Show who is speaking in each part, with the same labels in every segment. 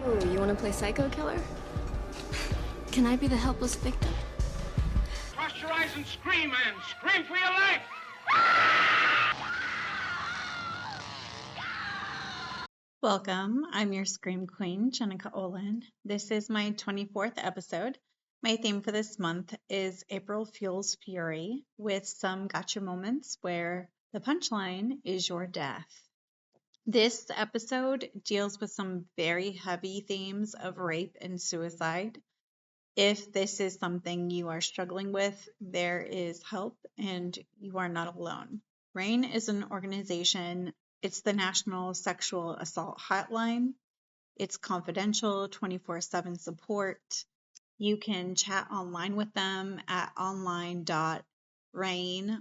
Speaker 1: Oh, you want to play psycho killer? Can I be the helpless victim?
Speaker 2: Cross your eyes and scream, man. Scream for your life.
Speaker 3: Welcome. I'm your Scream Queen, Jenica Olin. This is my 24th episode. My theme for this month is April Fuels Fury, with some gotcha moments where the punchline is your death. This episode deals with some very heavy themes of rape and suicide. If this is something you are struggling with, there is help and you are not alone. RAIN is an organization. It's the National Sexual Assault Hotline. It's confidential, 24/7 support. You can chat online with them at online.rain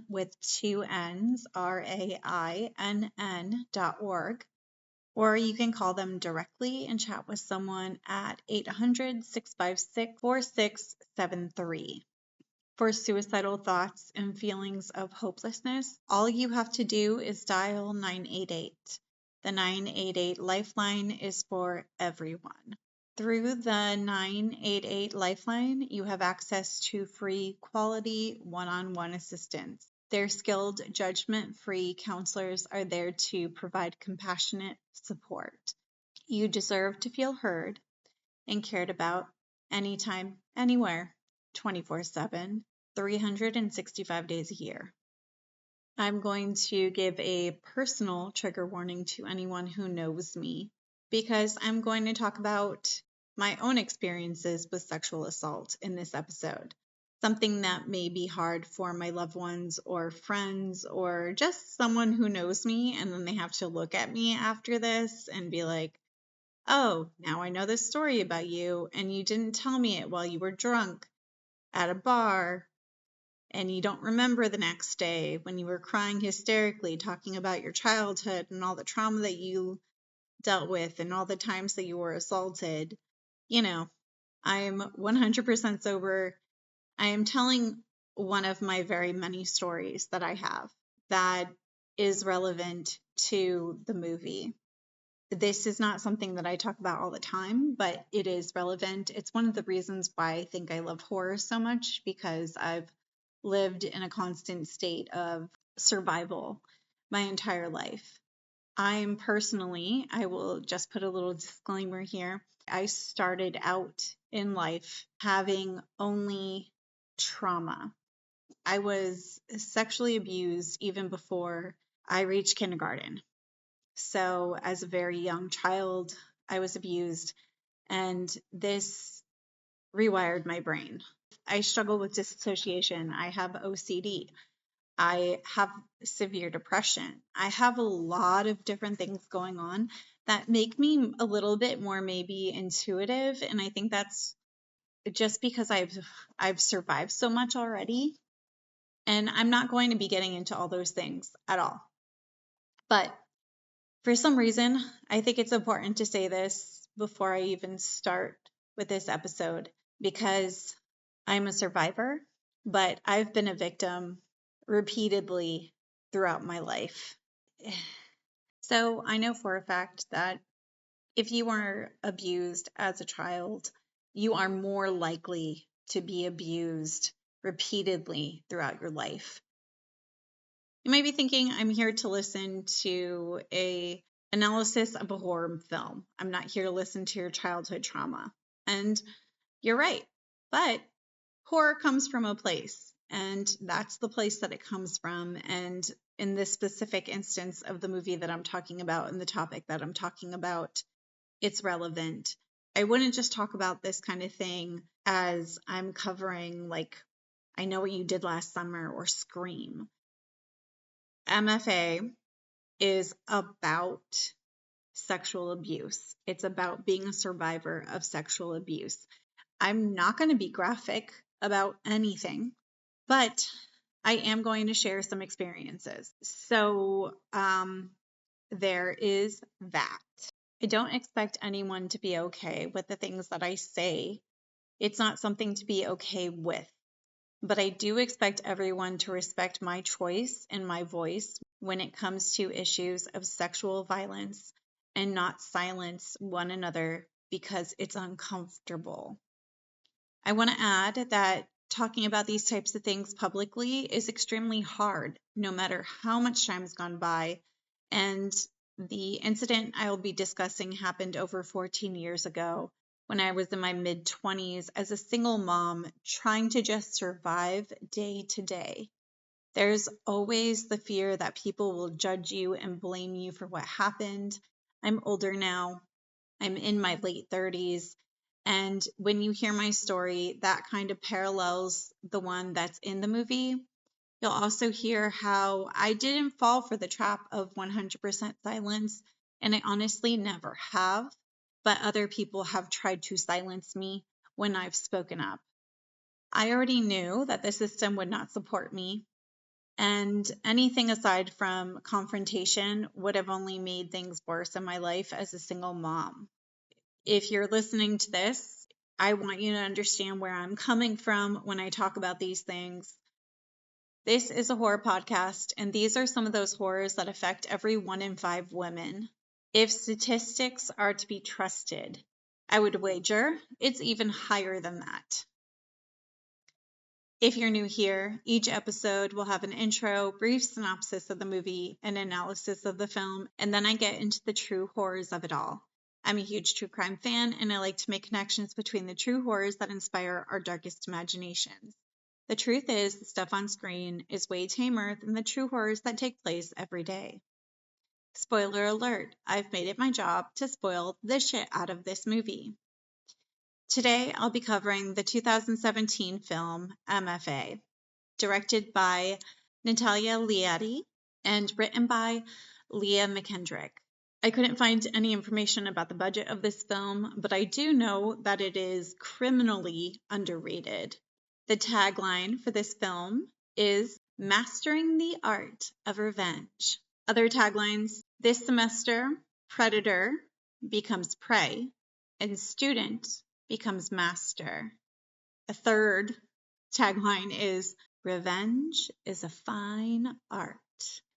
Speaker 3: with 2 N's, RAINN.org. Or you can call them directly and chat with someone at 800-656-4673. For suicidal thoughts and feelings of hopelessness, all you have to do is dial 988. The 988 Lifeline is for everyone. Through the 988 Lifeline, you have access to free quality one-on-one assistance. Their skilled, judgment-free counselors are there to provide compassionate support. You deserve to feel heard and cared about anytime, anywhere, 24/7, 365 days a year. I'm going to give a personal trigger warning to anyone who knows me, because I'm going to talk about my own experiences with sexual assault in this episode. Something that may be hard for my loved ones or friends or just someone who knows me, and then they have to look at me after this and be like, oh, now I know this story about you, and you didn't tell me it while you were drunk at a bar, and you don't remember the next day when you were crying hysterically talking about your childhood and all the trauma that you dealt with and all the times that you were assaulted. You know, I'm 100% sober. I am telling one of my very many stories that I have that is relevant to the movie. This is not something that I talk about all the time, but it is relevant. It's one of the reasons why I think I love horror so much, because I've lived in a constant state of survival my entire life. I will just put a little disclaimer here. I started out in life having only trauma. I was sexually abused even before I reached kindergarten. So as a very young child, I was abused, and this rewired my brain. I struggle with dissociation. I have OCD. I have severe depression. I have a lot of different things going on that make me a little bit more maybe intuitive. And I think that's just because I've survived so much already. And I'm not going to be getting into all those things at all. But for some reason, I think it's important to say this before I even start with this episode, because I'm a survivor, but I've been a victim repeatedly throughout my life. So I know for a fact that if you are abused as a child, you are more likely to be abused repeatedly throughout your life. You might be thinking, I'm here to listen to an analysis of a horror film. I'm not here to listen to your childhood trauma. And you're right. But horror comes from a place, and that's the place that it comes from. And in this specific instance of the movie that I'm talking about and the topic that I'm talking about, it's relevant. I wouldn't just talk about this kind of thing as I'm covering, like, I Know What You Did Last Summer or Scream. M.F.A. is about sexual abuse. It's about being a survivor of sexual abuse. I'm not going to be graphic about anything, but I am going to share some experiences. So there is that. I don't expect anyone to be okay with the things that I say. It's not something to be okay with. But I do expect everyone to respect my choice and my voice when it comes to issues of sexual violence, and not silence one another because it's uncomfortable. I want to add that talking about these types of things publicly is extremely hard, no matter how much time has gone by. And the incident I will be discussing happened over 14 years ago when I was in my mid-20s as a single mom trying to just survive day to day. There's always the fear that people will judge you and blame you for what happened. I'm older now. I'm in my late 30s. And when you hear my story, that kind of parallels the one that's in the movie. You'll also hear how I didn't fall for the trap of 100% silence, and I honestly never have, but other people have tried to silence me when I've spoken up. I already knew that the system would not support me, and anything aside from confrontation would have only made things worse in my life as a single mom. If you're listening to this, I want you to understand where I'm coming from when I talk about these things. This is a horror podcast, and these are some of those horrors that affect every 1 in 5 women. If statistics are to be trusted, I would wager it's even higher than that. If you're new here, each episode will have an intro, brief synopsis of the movie, an analysis of the film, and then I get into the true horrors of it all. I'm a huge true crime fan, and I like to make connections between the true horrors that inspire our darkest imaginations. The truth is, the stuff on screen is way tamer than the true horrors that take place every day. Spoiler alert, I've made it my job to spoil the shit out of this movie. Today, I'll be covering the 2017 film M.F.A, directed by Natalia Liadi and written by Leah McKendrick. I couldn't find any information about the budget of this film, but I do know that it is criminally underrated. The tagline for this film is Mastering the Art of Revenge. Other taglines: this semester, predator becomes prey, and student becomes master. A third tagline is revenge is a fine art.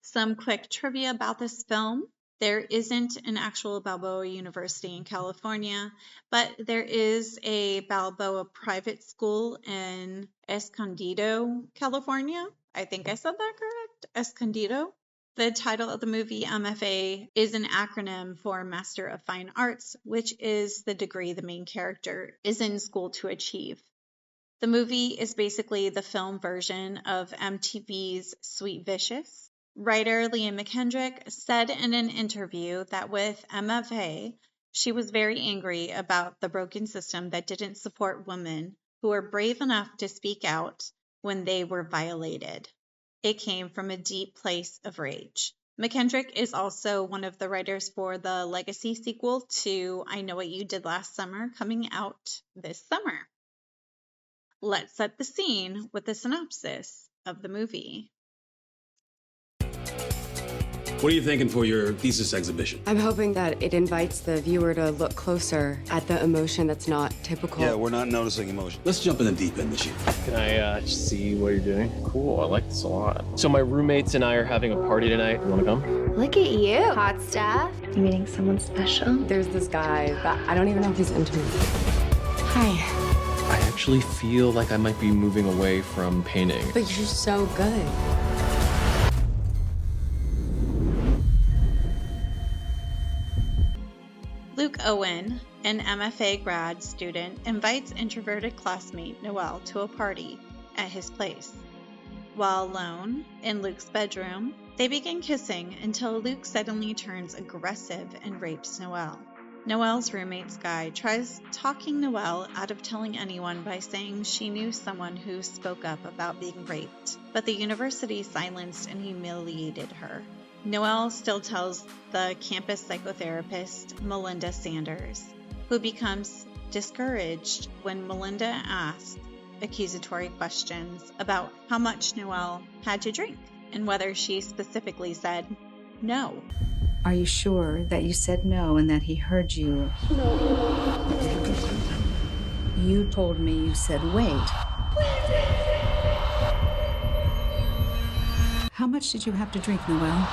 Speaker 3: Some quick trivia about this film. There isn't an actual Balboa University in California, but there is a Balboa private school in Escondido, California. I think I said that correct. Escondido. The title of the movie, M.F.A, is an acronym for Master of Fine Arts, which is the degree the main character is in school to achieve. The movie is basically the film version of MTV's Sweet Vicious. Writer Leah McKendrick said in an interview that with M.F.A, she was very angry about the broken system that didn't support women who were brave enough to speak out when they were violated. It came from a deep place of rage. McKendrick is also one of the writers for the Legacy sequel to I Know What You Did Last Summer, coming out this summer. Let's set the scene with a synopsis of the movie.
Speaker 4: What are you thinking for your thesis exhibition?
Speaker 5: I'm hoping that it invites the viewer to look closer at the emotion that's not typical.
Speaker 6: Yeah, we're not noticing emotion.
Speaker 4: Let's jump in the deep end this year.
Speaker 7: Can I see what you're doing? Cool, I like this a lot. So my roommates and I are having a party tonight. You wanna come?
Speaker 1: Look at you, hot stuff. You meeting someone special?
Speaker 5: There's this guy that I don't even know if he's into me. Hi.
Speaker 7: I actually feel like I might be moving away from painting.
Speaker 5: But you're so good.
Speaker 3: Luke Owen, an M.F.A grad student, invites introverted classmate Noelle to a party at his place. While alone in Luke's bedroom, they begin kissing until Luke suddenly turns aggressive and rapes Noelle. Noelle's roommate Sky tries talking Noelle out of telling anyone by saying she knew someone who spoke up about being raped, but the university silenced and humiliated her. Noelle still tells the campus psychotherapist, Melinda Sanders, who becomes discouraged when Melinda asks accusatory questions about how much Noelle had to drink and whether she specifically said no.
Speaker 8: Are you sure that you said no and that he heard you? No. You told me you said wait. How much did you have to drink, Noelle?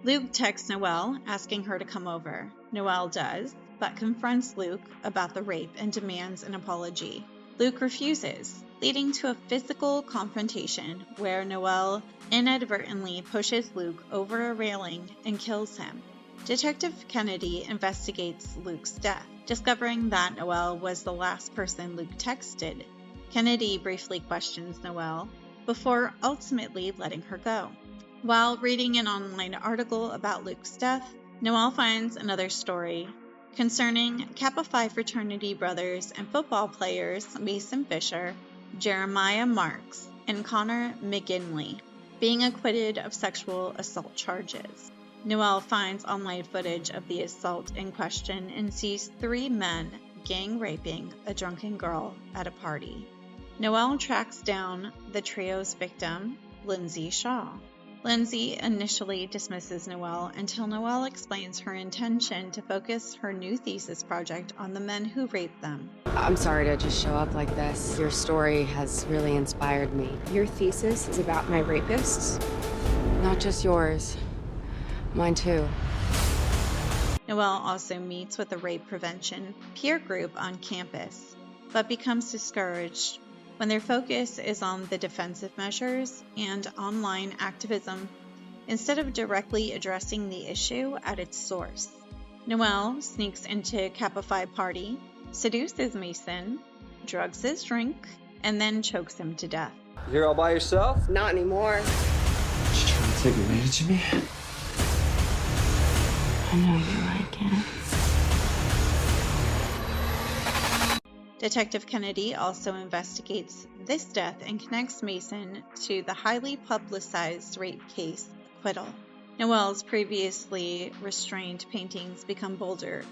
Speaker 3: Luke texts Noelle, asking her to come over. Noelle does, but confronts Luke about the rape and demands an apology. Luke refuses, leading to a physical confrontation where Noelle inadvertently pushes Luke over a railing and kills him. Detective Kennedy investigates Luke's death, discovering that Noelle was the last person Luke texted. Kennedy briefly questions Noelle before ultimately letting her go. While reading an online article about Luke's death, Noelle finds another story concerning Kappa Phi fraternity brothers and football players Mason Fisher, Jeremiah Marks, and Connor McGinley being acquitted of sexual assault charges. Noelle finds online footage of the assault in question and sees 3 men gang raping a drunken girl at a party. Noelle tracks down the trio's victim, Lindsay Shaw. Lindsay initially dismisses Noelle until Noelle explains her intention to focus her new thesis project on the men who raped them.
Speaker 5: I'm sorry to just show up like this. Your story has really inspired me.
Speaker 6: Your thesis is about my rapists?
Speaker 5: Not just yours. Mine too.
Speaker 3: Noelle also meets with a rape prevention peer group on campus, but becomes discouraged when their focus is on the defensive measures and online activism instead of directly addressing the issue at its source. Noelle sneaks into Kappa Phi party, seduces Mason, drugs his drink, and then chokes him to death.
Speaker 9: You here all by yourself?
Speaker 6: Not anymore.
Speaker 9: Just trying to take advantage of me?
Speaker 6: I know you like it.
Speaker 3: Detective Kennedy also investigates this death and connects Mason to the highly publicized rape case acquittal. Noelle's previously restrained paintings become bolder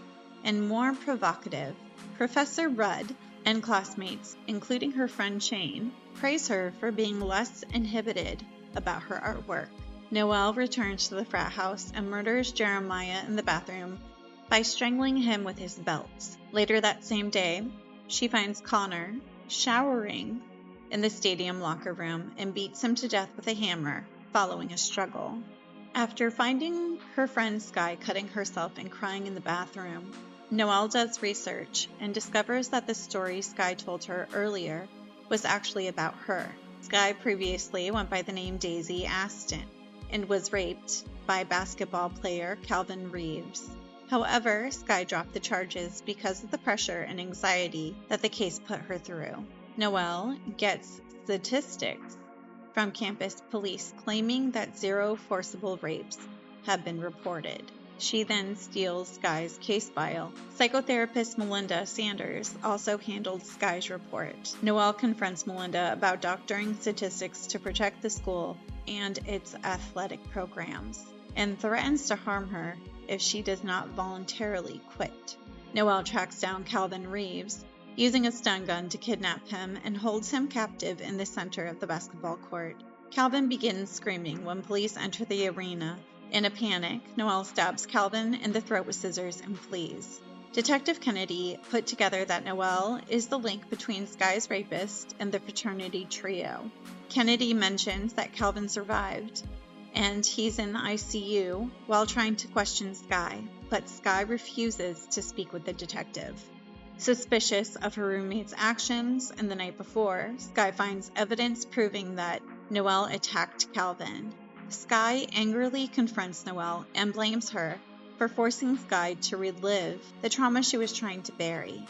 Speaker 3: and more provocative. Professor Rudd and classmates, including her friend Shane, praise her for being less inhibited about her artwork. Noelle returns to the frat house and murders Jeremiah in the bathroom by strangling him with his belt. Later that same day, she finds Connor showering in the stadium locker room and beats him to death with a hammer following a struggle. After finding her friend Sky cutting herself and crying in the bathroom, Noelle does research and discovers that the story Sky told her earlier was actually about her. Sky previously went by the name Daisy Aston and was raped by basketball player Calvin Reeves. However, Sky dropped the charges because of the pressure and anxiety that the case put her through. Noelle gets statistics from campus police claiming that 0 forcible rapes have been reported. She then steals Sky's case file. Psychotherapist Melinda Sanders also handled Sky's report. Noelle confronts Melinda about doctoring statistics to protect the school and its athletic programs, and threatens to harm her if she does not voluntarily quit. Noelle tracks down Calvin Reeves, using a stun gun to kidnap him and holds him captive in the center of the basketball court. Calvin begins screaming when police enter the arena. In a panic, Noelle stabs Calvin in the throat with scissors and flees. Detective Kennedy put together that Noelle is the link between Sky's rapist and the fraternity trio. Kennedy mentions that Calvin survived, and he's in the ICU while trying to question Sky, but Sky refuses to speak with the detective. Suspicious of her roommate's actions and the night before, Sky finds evidence proving that Noelle attacked Calvin. Sky angrily confronts Noelle and blames her for forcing Sky to relive the trauma she was trying to bury.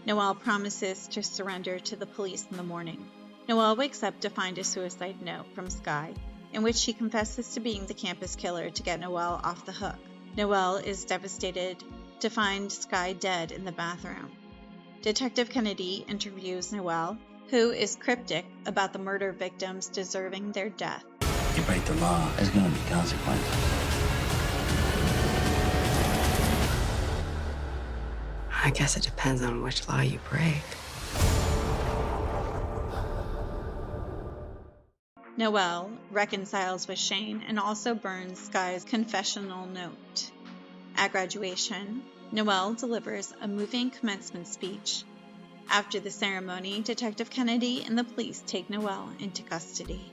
Speaker 3: Noelle promises to surrender to the police in the morning. Noelle wakes up to find a suicide note from Sky, in which she confesses to being the campus killer to get Noelle off the hook. Noelle is devastated to find Sky dead in the bathroom. Detective Kennedy interviews Noelle, who is cryptic about the murder victims deserving their death.
Speaker 10: You break the law, there's gonna be consequences.
Speaker 5: I guess it depends on which law you break.
Speaker 3: Noelle reconciles with Shane and also burns Sky's confessional note. At graduation, Noelle delivers a moving commencement speech. After the ceremony, Detective Kennedy and the police take Noelle into custody.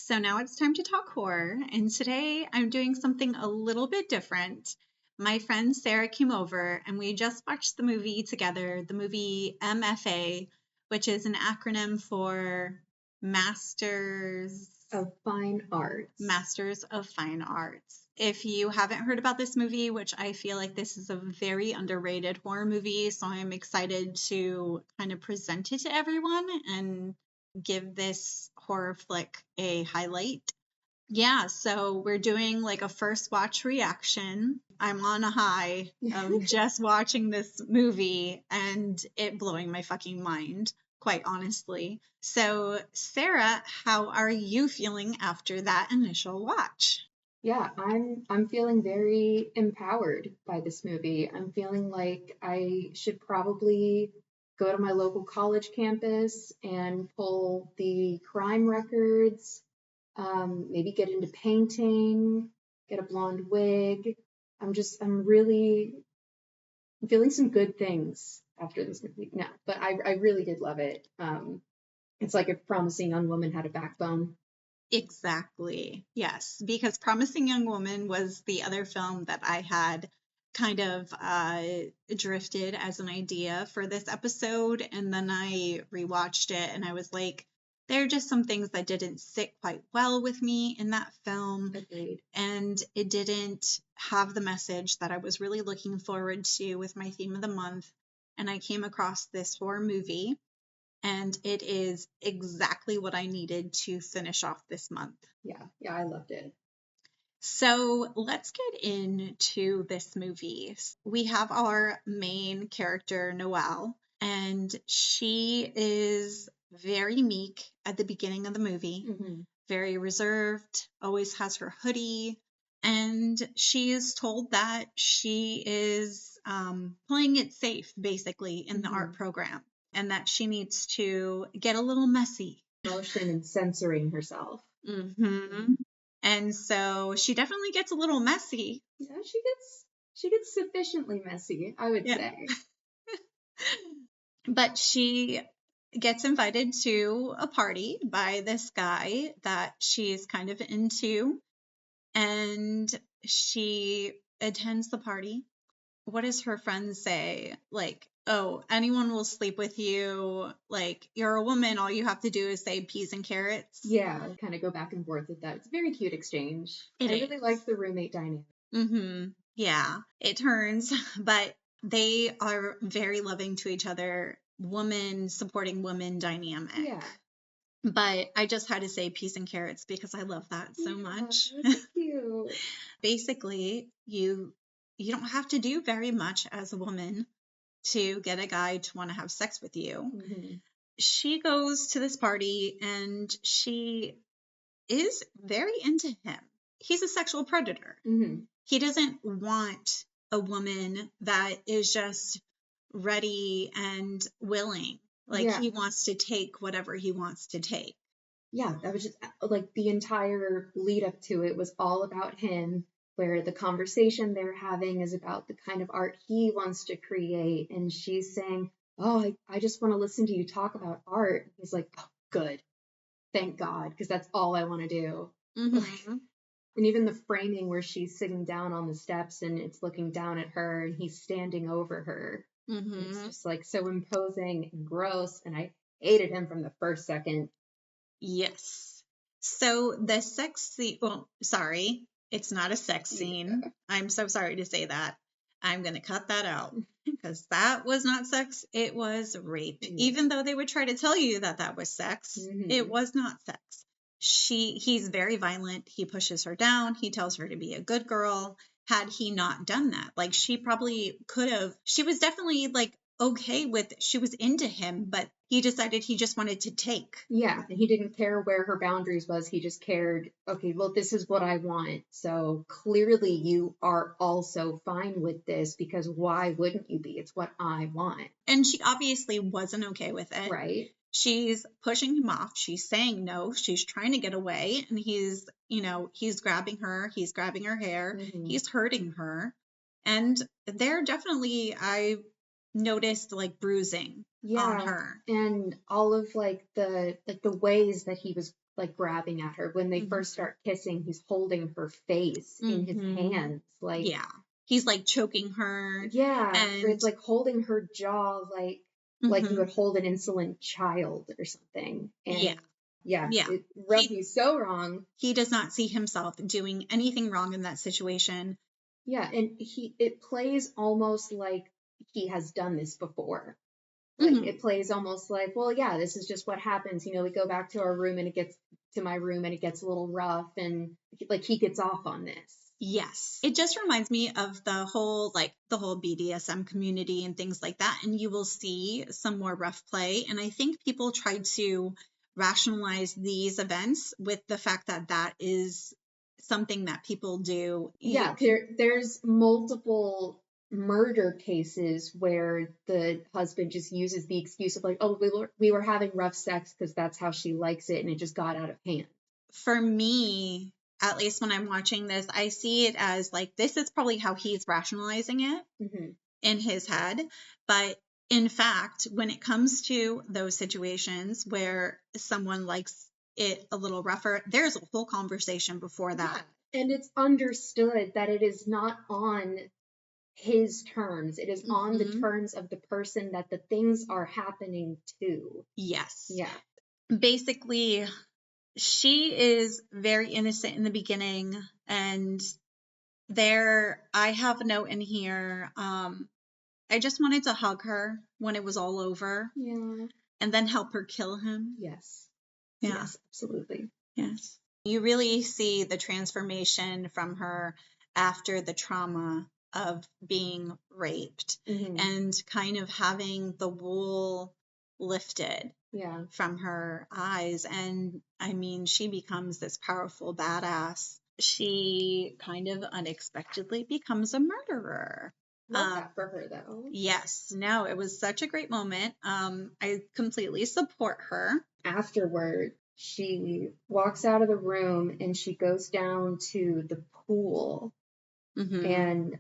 Speaker 3: So now it's time to talk horror, and today I'm doing something a little bit different. My friend Sarah came over, and we just watched the movie together, the movie M.F.A, which is an acronym for Masters
Speaker 11: of Fine Arts.
Speaker 3: Masters of Fine Arts. If you haven't heard about this movie, which I feel like this is a very underrated horror movie, so I'm excited to kind of present it to everyone and give this horror flick a highlight. Yeah, so we're doing like a first watch reaction. I'm on a high of just watching this movie and it blowing my fucking mind, quite honestly. So, Sarah, how are you feeling after that initial watch?
Speaker 11: Yeah, I'm feeling very empowered by this movie. I'm feeling like I should probably go to my local college campus and pull the crime records, maybe get into painting, get a blonde wig. I'm feeling some good things after this movie. No, but I really did love it. It's like if Promising Young Woman had a backbone.
Speaker 3: Exactly. Yes, because Promising Young Woman was the other film that I had kind of drifted as an idea for this episode, and then I rewatched it and I was like, there are just some things that didn't sit quite well with me in that film.
Speaker 11: Agreed.
Speaker 3: And it didn't have the message that I was really looking forward to with my theme of the month. And I came across this horror movie, and it is exactly what I needed to finish off this month.
Speaker 11: Yeah, I loved it.
Speaker 3: So let's get into this movie. We have our main character, Noelle, and she is very meek at the beginning of the movie, very reserved, always has her hoodie, and she is told that she is playing it safe, basically, in the art program, and that she needs to get a little messy.
Speaker 11: Emotion and censoring herself.
Speaker 3: And so she definitely gets a little messy.
Speaker 11: Yeah, she gets sufficiently messy, I would say.
Speaker 3: But she gets invited to a party by this guy that she's kind of into, and she attends the party. What does her friend say? Like, oh, anyone will sleep with you. Like, you're a woman, all you have to do is say peas and carrots.
Speaker 11: Yeah, kind of go back and forth with that. It's a very cute exchange. I really like the roommate dynamic.
Speaker 3: Yeah, it turns, but they are very loving to each other, woman supporting woman dynamic.
Speaker 11: Yeah.
Speaker 3: But I just had to say peas and carrots because I love that so much.
Speaker 11: That's so cute.
Speaker 3: Basically, you don't have to do very much as a woman to get a guy to want to have sex with you. She goes to this party and she is very into him. He's a sexual predator. He doesn't want a woman that is just ready and willing. Like, he wants to take whatever he wants to take.
Speaker 11: Yeah, that was just like the entire lead up to it was all about him, where the conversation they're having is about the kind of art he wants to create. And she's saying, oh, I just want to listen to you talk about art. He's like, oh, good. Thank God, because that's all I want to do. And even the framing where she's sitting down on the steps and it's looking down at her and he's standing over her. It's just like so imposing and gross. And I hated him from the first second.
Speaker 3: Yes. So the sex scene, well, sorry, it's not a sex scene. I'm so sorry to say that. I'm going to cut that out because that was not sex. It was rape. Even though they would try to tell you that that was sex, it was not sex. He's very violent. He pushes her down. He tells her to be a good girl. Had he not done that, like, she probably could have, she was definitely like okay with, she was into him, but he decided he just wanted to take.
Speaker 11: Yeah, and he didn't care where her boundaries was. He just cared, okay, well, this is what I want. So clearly you are also fine with this because why wouldn't you be? It's what I want.
Speaker 3: And she obviously wasn't okay with it.
Speaker 11: Right.
Speaker 3: She's pushing him off. She's saying no. She's trying to get away. And he's grabbing her. He's grabbing her hair. He's hurting her. And they're definitely, I noticed like bruising on her.
Speaker 11: And all of like the ways that he was like grabbing at her. When they first start kissing, he's holding her face in his hands. Like,
Speaker 3: yeah. He's like choking her.
Speaker 11: Yeah.
Speaker 3: And
Speaker 11: Or it's like holding her jaw like you would hold an insolent child or something. And yeah, it rubbed me so wrong.
Speaker 3: He does not see himself doing anything wrong in that situation.
Speaker 11: Yeah, and it plays almost like he has done this before. Like it plays almost like, well, yeah, this is just what happens. You know, we go back to our room and it gets to my room and it gets a little rough, and like he gets off on this.
Speaker 3: Yes. It just reminds me of the whole BDSM community and things like that. And you will see some more rough play. And I think people try to rationalize these events with the fact that that is something that people do.
Speaker 11: Yeah, there's multiple murder cases where the husband just uses the excuse of like, oh, we were having rough sex because that's how she likes it, and it just got out of hand.
Speaker 3: For me, at least when I'm watching this, I see it as like, this is probably how he's rationalizing it in his head. But in fact, when it comes to those situations where someone likes it a little rougher, there's a whole conversation before that.
Speaker 11: Yeah. And it's understood that it is not on his terms. It is on the terms of the person that the things are happening to.
Speaker 3: Yes.
Speaker 11: Yeah.
Speaker 3: Basically, she is very innocent in the beginning, and I have a note in here. I just wanted to hug her when it was all over.
Speaker 11: Yeah.
Speaker 3: And then help her kill him.
Speaker 11: Yes.
Speaker 3: Yeah.
Speaker 11: Yes, absolutely.
Speaker 3: Yes. You really see the transformation from her after the trauma of being raped and kind of having the wool lifted from her eyes. And I mean, she becomes this powerful badass. She kind of unexpectedly becomes a murderer.
Speaker 11: Love that for her, though.
Speaker 3: Yes. No, it was such a great moment. I completely support her.
Speaker 11: Afterward, she walks out of the room and she goes down to the pool. And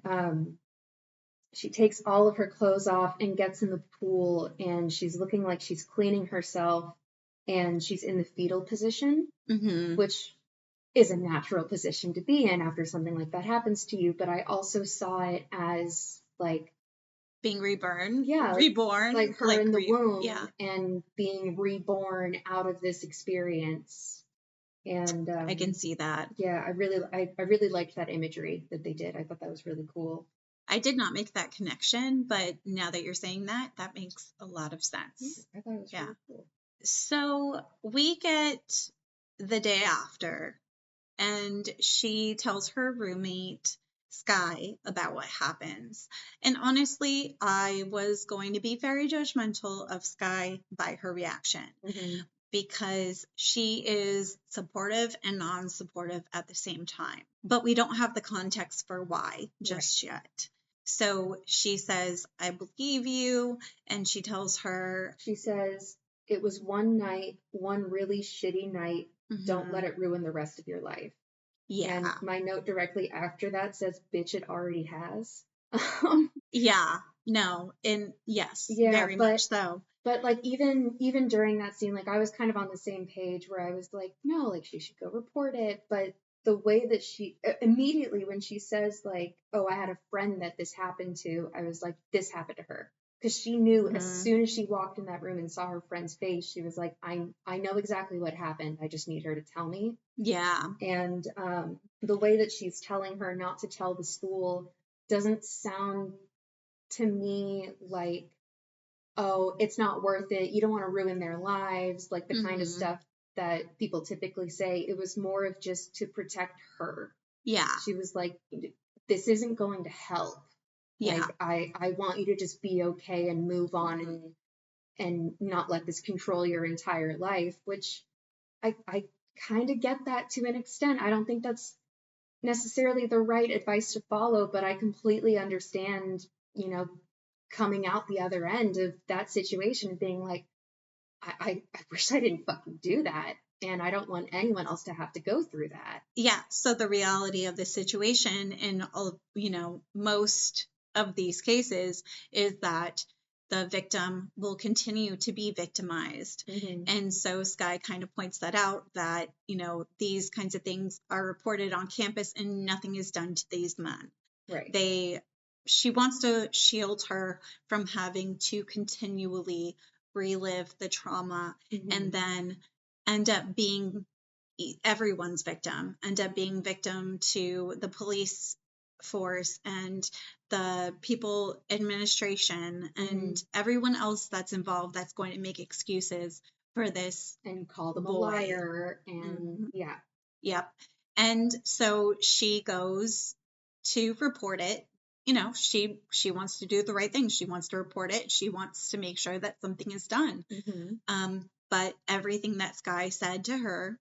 Speaker 11: she takes all of her clothes off and gets in the pool, and she's looking like she's cleaning herself, and she's in the fetal position, which is a natural position to be in after something like that happens to you. But I also saw it as like
Speaker 3: being reborn.
Speaker 11: Yeah.
Speaker 3: Reborn.
Speaker 11: Like her in the womb.
Speaker 3: Yeah.
Speaker 11: And being reborn out of this experience. And
Speaker 3: I can see that.
Speaker 11: Yeah, I really liked that imagery that they did. I thought that was really cool.
Speaker 3: I did not make that connection, but now that you're saying that, that makes a lot of sense.
Speaker 11: I thought it was really cool.
Speaker 3: So we get the day after, and she tells her roommate, Sky, about what happens. And honestly, I was going to be very judgmental of Sky by her reaction. Because she is supportive and non-supportive at the same time. But we don't have the context for why just yet. So she says, I believe you. And she tells her...
Speaker 11: She says, it was one night, one really shitty night. Don't let it ruin the rest of your life.
Speaker 3: Yeah.
Speaker 11: And my note directly after that says, bitch, it already has.
Speaker 3: Yeah. No. And yes, very much so.
Speaker 11: But like even during that scene, like I was kind of on the same page where I was like, no, like she should go report it. But the way that she immediately when she says like, oh, I had a friend that this happened to, I was like, this happened to her. Because she knew as soon as she walked in that room and saw her friend's face, she was like, I know exactly what happened. I just need her to tell me.
Speaker 3: Yeah.
Speaker 11: And the way that she's telling her not to tell the school doesn't sound to me like, oh, it's not worth it. You don't want to ruin their lives. Like the kind of stuff that people typically say. It was more of just to protect her.
Speaker 3: Yeah.
Speaker 11: She was like, this isn't going to help.
Speaker 3: Yeah.
Speaker 11: Like, I want you to just be okay and move on and not let this control your entire life, which I kind of get that to an extent. I don't think that's necessarily the right advice to follow, but I completely understand, you know, coming out the other end of that situation and being like, I wish I didn't fucking do that. And I don't want anyone else to have to go through that.
Speaker 3: Yeah. So the reality of the situation in all, you know, most of these cases is that the victim will continue to be victimized. And so Skye kind of points that out, that, you know, these kinds of things are reported on campus and nothing is done to these men.
Speaker 11: Right.
Speaker 3: She wants to shield her from having to continually relive the trauma and then end up being everyone's victim, end up being victim to the police force and the people administration and everyone else that's involved that's going to make excuses for this
Speaker 11: and call them
Speaker 3: boy.
Speaker 11: a liar and
Speaker 3: Yep. And so she goes to report it. You know, she wants to do the right thing. She wants to report it. She wants to make sure that something is done. But everything that Skye said to her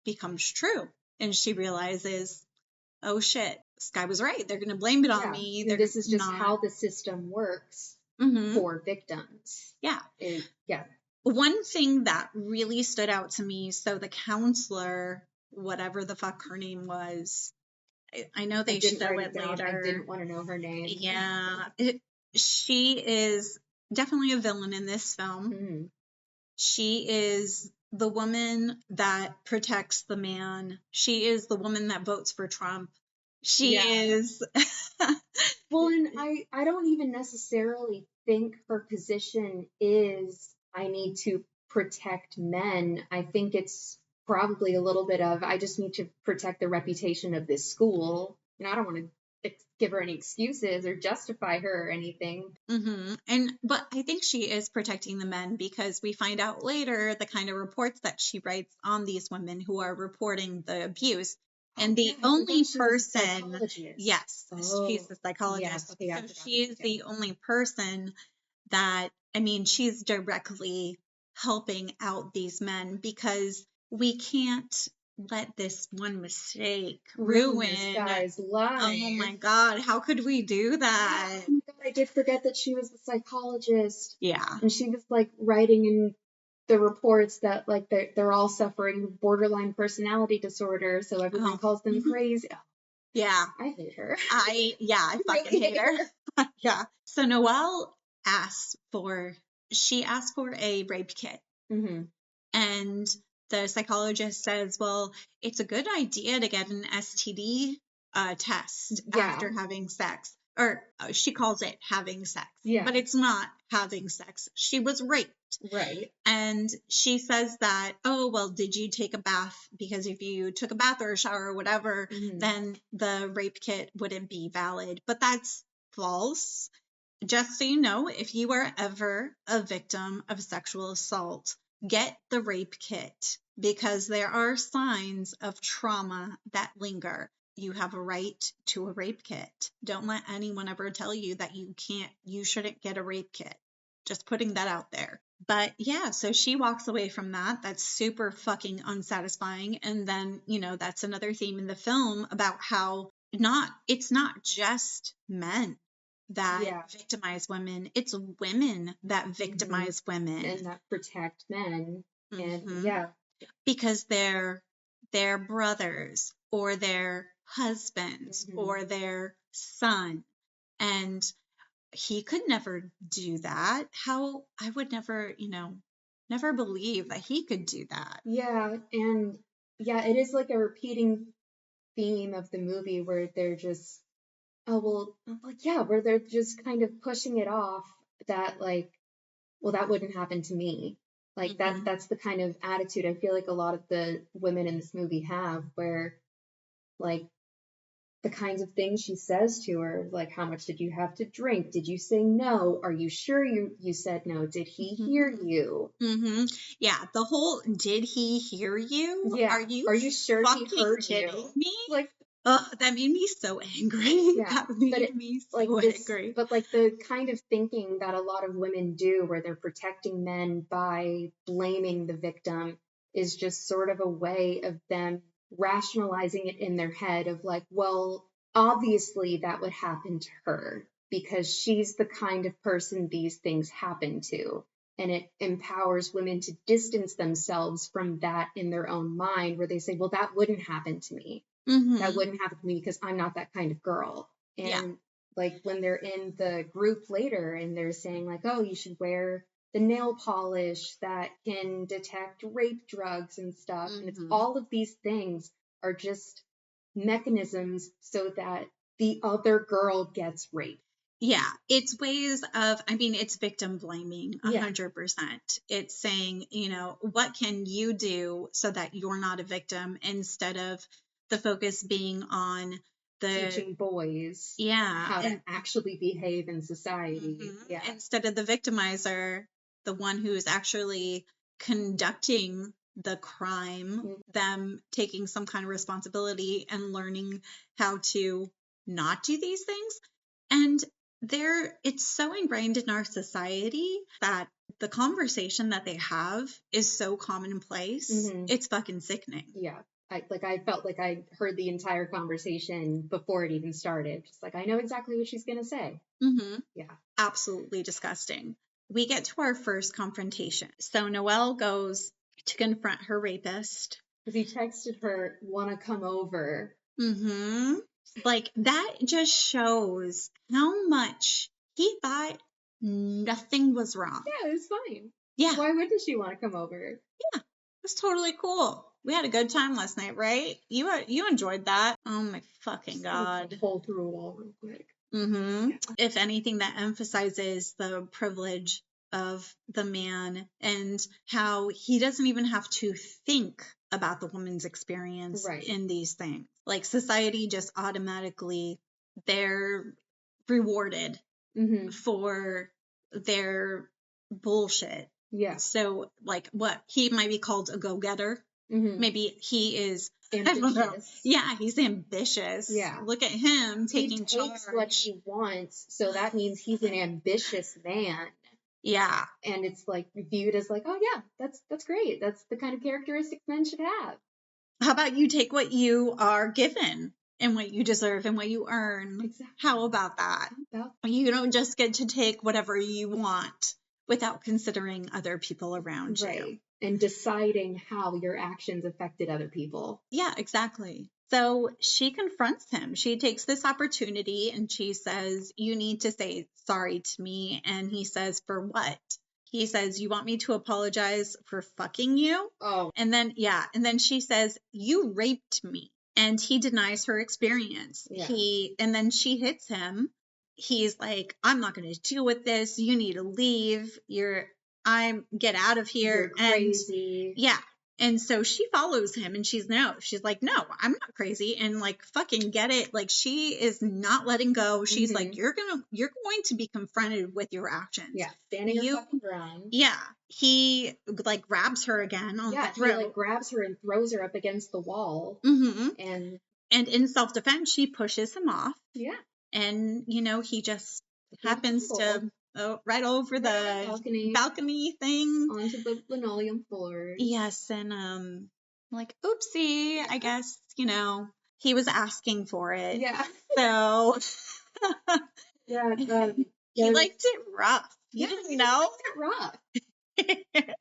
Speaker 3: becomes true. And she realizes, oh shit, Skye was right. They're going to blame it on me.
Speaker 11: This is just how the system works for victims. One
Speaker 3: thing that really stood out to me, so the counselor, whatever the fuck her name was, I know they show it later.
Speaker 11: I didn't want to know her name.
Speaker 3: Yeah. She is definitely a villain in this film. She is the woman that protects the man. She is the woman that votes for Trump. She is.
Speaker 11: Well, and I don't even necessarily think her position is, I need to protect men. I think it's probably a little bit of, I just need to protect the reputation of this school. And I don't want to give her any excuses or justify her or anything.
Speaker 3: But I think she is protecting the men, because we find out later the kind of reports that she writes on these women who are reporting the abuse. And the only person, yes, she's the psychologist. So she is the only person that, I mean, she's directly helping out these men, because we can't let this one mistake ruin
Speaker 11: this guy's life.
Speaker 3: Oh my God, how could we do that?
Speaker 11: Oh my God, I did forget that she was the psychologist.
Speaker 3: Yeah.
Speaker 11: And she was like writing in the reports that like they're all suffering borderline personality disorder, so everyone calls them crazy.
Speaker 3: Yeah.
Speaker 11: I hate her.
Speaker 3: I fucking hate her. Yeah. So Noelle asked for a rape kit. And the psychologist says, well, it's a good idea to get an STD test after having sex. Or she calls it having sex. But it's not having sex. She was raped.
Speaker 11: Right.
Speaker 3: And she says that, oh, well, did you take a bath? Because if you took a bath or a shower or whatever, then the rape kit wouldn't be valid. But that's false. Just so you know, if you are ever a victim of sexual assault, get the rape kit, because there are signs of trauma that linger. You have a right to a rape kit. Don't let anyone ever tell you that you shouldn't get a rape kit. Just putting that out there. But yeah, so she walks away from that. That's super fucking unsatisfying. And then, you know, that's another theme in the film about how it's not just men that victimize women. It's women that victimize women.
Speaker 11: And that protect men. And
Speaker 3: because they're their brothers or their husbands or their son. And he could never do that. How I would never, never believe that he could do that.
Speaker 11: Yeah. And it is like a repeating theme of the movie where they're just, where they're just kind of pushing it off that like, well, that wouldn't happen to me. Like that's the kind of attitude I feel like a lot of the women in this movie have, where like the kinds of things she says to her, like, how much did you have to drink? Did you say no? Are you sure you said no? Did he hear you?
Speaker 3: Yeah, the whole "did he hear you"?
Speaker 11: Yeah.
Speaker 3: Are you
Speaker 11: sure he heard
Speaker 3: kidding
Speaker 11: you?
Speaker 3: me?
Speaker 11: Like,
Speaker 3: that made me so angry.
Speaker 11: Yeah,
Speaker 3: That made me so angry.
Speaker 11: But like the kind of thinking that a lot of women do, where they're protecting men by blaming the victim, is just sort of a way of them rationalizing it in their head of like, well, obviously that would happen to her because she's the kind of person these things happen to. And it empowers women to distance themselves from that in their own mind, where they say, well, that wouldn't happen to me. That wouldn't happen to me because I'm not that kind of girl. And like when they're in the group later and they're saying like, oh, you should wear the nail polish that can detect rape drugs and stuff. And it's all of these things are just mechanisms so that the other girl gets raped.
Speaker 3: Yeah, it's ways of, I mean, it's victim blaming, 100%. It's saying, you know, what can you do so that you're not a victim, instead of the focus being on
Speaker 11: teaching boys how to actually behave in society. Yeah.
Speaker 3: Instead of the victimizer, the one who is actually conducting the crime, them taking some kind of responsibility and learning how to not do these things. And it's so ingrained in our society that the conversation that they have is so commonplace. It's fucking sickening.
Speaker 11: Yeah. I felt like I heard the entire conversation before it even started. Just like, I know exactly what she's going to say. Yeah.
Speaker 3: Absolutely disgusting. We get to our first confrontation. So Noelle goes to confront her rapist.
Speaker 11: Because he texted her, want to come over.
Speaker 3: Like, that just shows how much he thought nothing was wrong.
Speaker 11: Yeah, it was fine.
Speaker 3: Yeah.
Speaker 11: Why wouldn't she want to come over?
Speaker 3: Yeah, it was totally cool. We had a good time last night, right? You enjoyed that. Oh my fucking God.
Speaker 11: Pull through a wall real quick.
Speaker 3: Yeah. If anything, that emphasizes the privilege of the man and how he doesn't even have to think about the woman's experience in these things. Like, society just automatically, they're rewarded for their bullshit.
Speaker 11: Yeah.
Speaker 3: So, like, what he might be called a go-getter. Maybe he is
Speaker 11: ambitious.
Speaker 3: I don't know. Yeah, he's ambitious.
Speaker 11: Yeah.
Speaker 3: Look at him taking charge.
Speaker 11: He takes what he wants, so that means he's an ambitious man.
Speaker 3: Yeah.
Speaker 11: And it's like viewed as like, oh yeah, that's great. That's the kind of characteristics men should have.
Speaker 3: How about you take what you are given and what you deserve and what you earn?
Speaker 11: Exactly.
Speaker 3: How about that? You don't just get to take whatever you want without considering other people around you.
Speaker 11: And deciding how your actions affected other people.
Speaker 3: Yeah, exactly. So she confronts him. She takes this opportunity and she says, you need to say sorry to me. And he says, for what? He says, you want me to apologize for fucking you?
Speaker 11: Oh.
Speaker 3: And then, and then she says, you raped me. And he denies her experience.
Speaker 11: Yeah.
Speaker 3: And then she hits him. He's like, I'm not going to deal with this. You need to leave. Get out of here.
Speaker 11: You're crazy.
Speaker 3: And so she follows him and she's like, no, I'm not crazy. And like, fucking get it. Like, she is not letting go. She's like, you're going to be confronted with your actions.
Speaker 11: Yeah. Standing your fucking ground.
Speaker 3: Yeah. He like grabs her again on the throat.
Speaker 11: He like grabs her and throws her up against the wall. And
Speaker 3: in self-defense, she pushes him off.
Speaker 11: Yeah.
Speaker 3: And, he just happens to right over the balcony thing.
Speaker 11: Onto the linoleum floor.
Speaker 3: Yes, and like, oopsie, I guess, he was asking for it.
Speaker 11: Yeah.
Speaker 3: So
Speaker 11: yeah,
Speaker 3: he liked it rough. You didn't know?
Speaker 11: He liked it rough.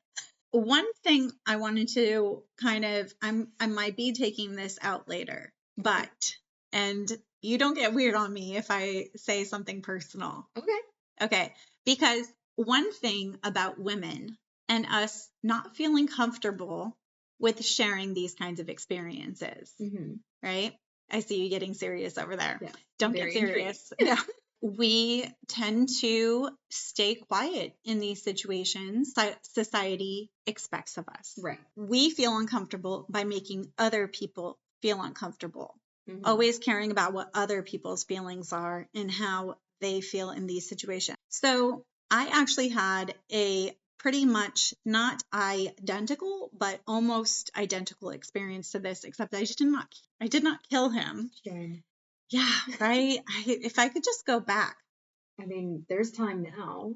Speaker 3: One thing I wanted to I might be taking this out later, and you don't get weird on me if I say something personal. Okay. Because one thing about women and us not feeling comfortable with sharing these kinds of experiences, right? I see you getting serious over there.
Speaker 11: Yeah,
Speaker 3: don't get serious. No. We tend to stay quiet in these situations. Society expects of us.
Speaker 11: Right.
Speaker 3: We feel uncomfortable by making other people feel uncomfortable. Always caring about what other people's feelings are and how they feel in these situations. So I actually had a pretty much not identical, but almost identical experience to this, except I did not kill him.
Speaker 11: Sure.
Speaker 3: Yeah, right. If I could just go back.
Speaker 11: I mean, there's time now.